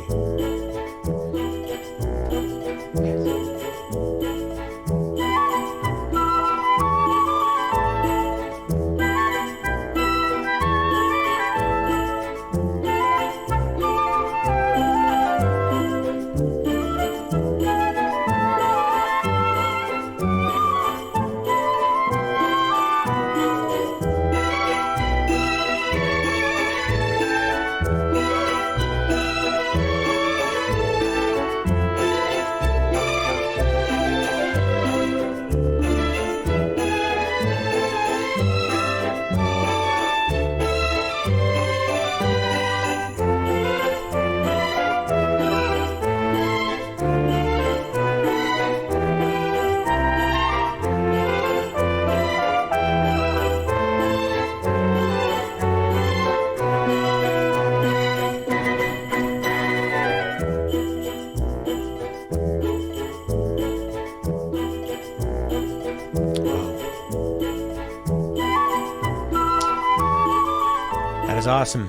S1: is awesome.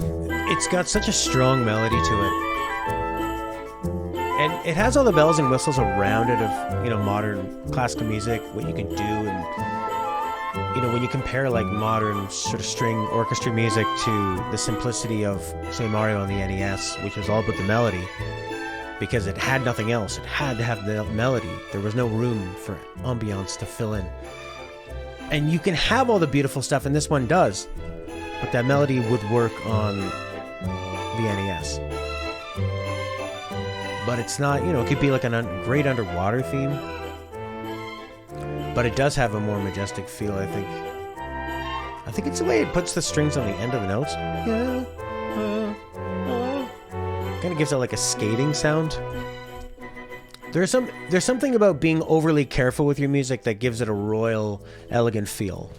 S1: It's got such a strong melody to it. And it has all the bells and whistles around it of, modern classical music, what you can do. And, when you compare like modern sort of string orchestra music to the simplicity of, say, Mario on the NES, which was all about the melody, because it had nothing else. It had to have the melody. There was no room for ambiance to fill in. And you can have all the beautiful stuff, and this one does, but that melody would work on the NES. But it's not, it could be like a great underwater theme, but it does have a more majestic feel, I think. I think it's the way it puts the strings on the end of the notes. Kind of gives it like a skating sound. There's something about being overly careful with your music that gives it a royal, elegant feel.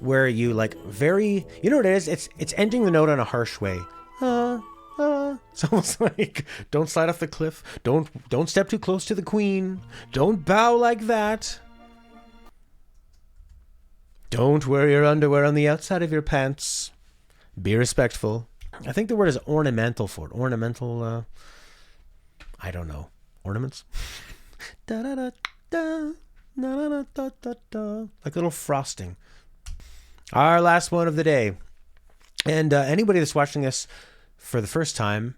S1: Where you like very, you know what it is? It's ending the note on a harsh way. It's almost like, don't slide off the cliff. Don't step too close to the queen. Don't bow like that. Don't wear your underwear on the outside of your pants. Be respectful. I think the word is ornamental for it. Ornamental, I don't know. Ornaments? Da da da da da da da da da. Like a little frosting. Our last one of the day. And anybody that's watching this for the first time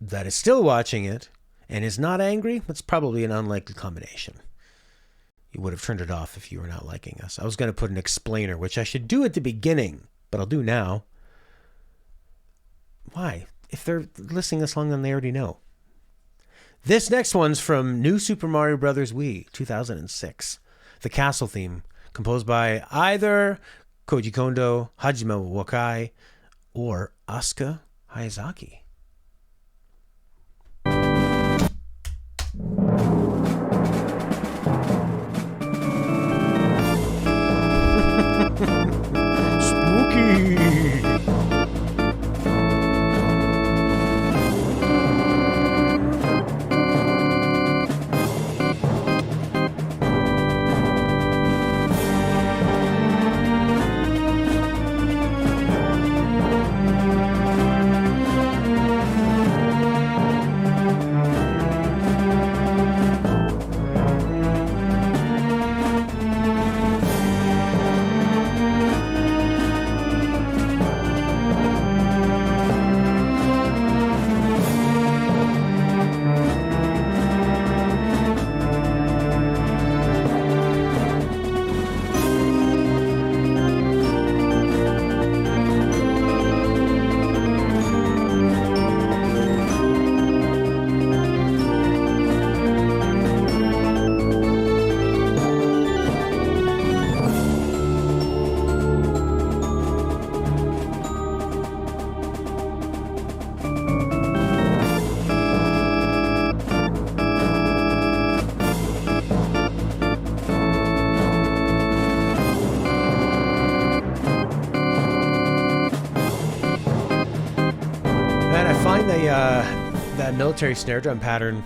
S1: that is still watching it and is not angry, that's probably an unlikely combination. You would have turned it off if you were not liking us. I was going to put an explainer, which I should do at the beginning, but I'll do now. Why? If they're listening this long, then they already know. This next one's from New Super Mario Bros. Wii, 2006. The castle theme, composed by either Koji Kondo, Hajime Wakai, or Asuka Hayazaki. Spooky! That military snare drum pattern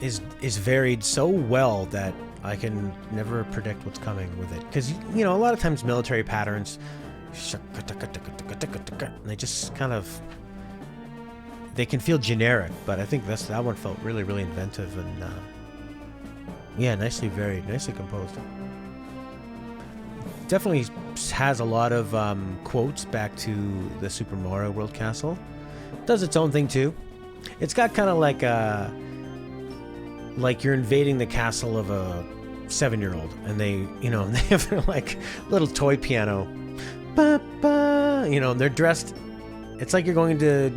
S1: is varied so well that I can never predict what's coming with it. Because, a lot of times military patterns, they just kind of, they can feel generic, but I think that one felt really, really inventive and, nicely varied, nicely composed. Definitely has a lot of quotes back to the Super Mario World castle. Does its own thing too. It's got kind of like you're invading the castle of a 7-year-old, and they have their like little toy piano, and they're dressed. It's like you're going to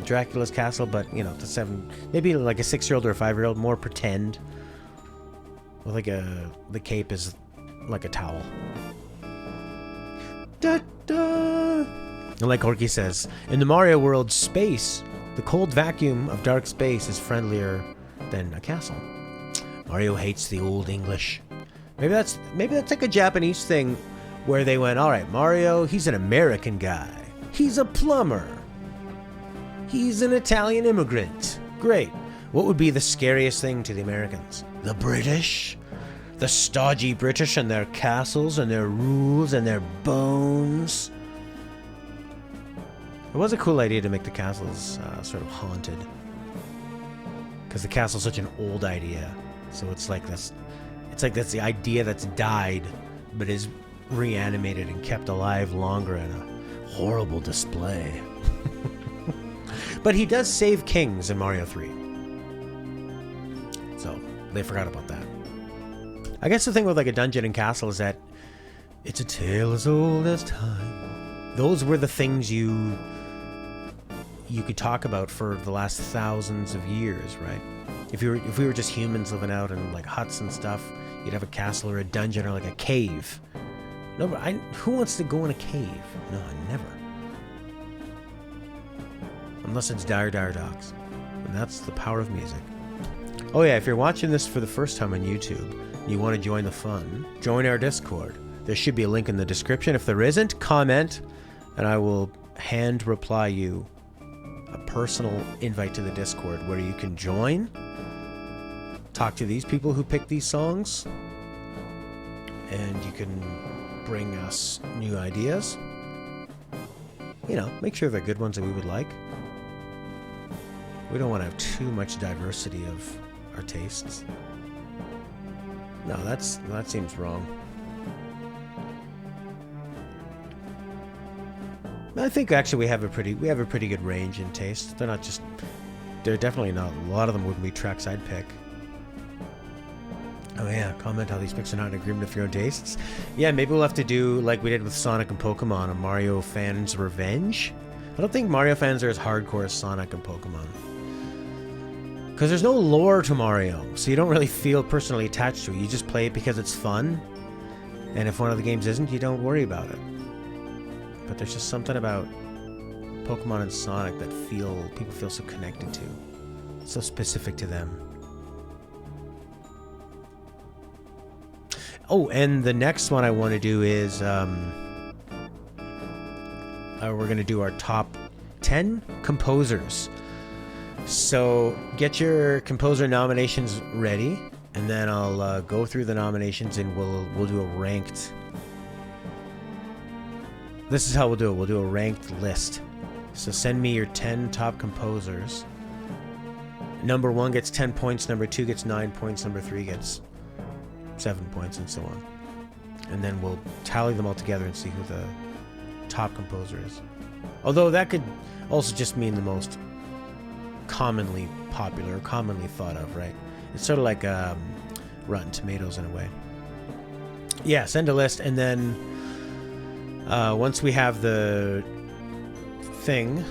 S1: Dracula's castle, but maybe like a 6-year-old or a 5-year-old, more pretend. With the cape is like a towel. Da da. And like Orky says, in the Mario world, space, the cold vacuum of dark space, is friendlier than a castle. Mario hates the old English. Maybe that's like a Japanese thing where they went, all right, Mario, he's an American guy. He's a plumber. He's an Italian immigrant. Great. What would be the scariest thing to the Americans? The British? The stodgy British and their castles and their rules and their bones? It was a cool idea to make the castles sort of haunted. Because the castle's such an old idea. So it's like this... It's like that's the idea that's died, but is reanimated and kept alive longer in a horrible display. But he does save kings in Mario 3. So, they forgot about that. I guess the thing with like a dungeon and castle is that it's a tale as old as time. Those were the things you could talk about for the last thousands of years, right? If we were just humans living out in like huts and stuff, you'd have a castle or a dungeon or like a cave. No, but who wants to go in a cave? No, never. Unless it's Dire Dire Docks. And that's the power of music. Oh yeah, if you're watching this for the first time on YouTube and you want to join the fun, join our Discord. There should be a link in the description. If there isn't, comment and I will hand reply you a personal invite to the Discord where you can join, talk to these people who picked these songs, and you can bring us new ideas. You know, make sure they're good ones that we would like. We don't want to have too much diversity of our tastes. No, that seems wrong. I think actually we have a pretty good range in taste. They're definitely not, a lot of them wouldn't be tracks I'd pick. Oh yeah, comment how these picks are not in agreement with your own tastes. Yeah, maybe we'll have to do like we did with Sonic and Pokemon, a Mario fans revenge. I don't think Mario fans are as hardcore as Sonic and Pokemon. Because there's no lore to Mario, so you don't really feel personally attached to it. You just play it because it's fun, and if one of the games isn't, you don't worry about it. But there's just something about Pokemon and Sonic that people feel so connected to. So specific to them. Oh, and the next one I want to do is we're going to do our top 10 composers. So get your composer nominations ready, and then I'll go through the nominations and we'll do a ranked. This is how we'll do it. We'll do a ranked list. So send me your 10 top composers. Number 1 gets 10 points, number 2 gets 9 points, number 3 gets 7 points, and so on. And then we'll tally them all together and see who the top composer is. Although that could also just mean the most commonly popular, commonly thought of, right? It's sort of like Rotten Tomatoes in a way. Yeah, send a list, and then once we have the thing,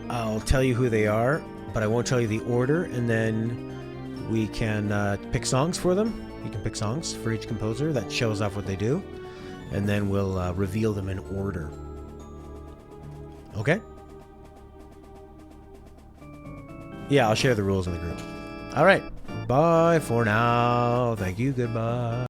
S1: I'll tell you who they are, but I won't tell you the order, and then we can pick songs for them. You can pick songs for each composer that shows off what they do, and then we'll reveal them in order. Okay? Yeah, I'll share the rules in the group. All right. Bye for now. Thank you. Goodbye.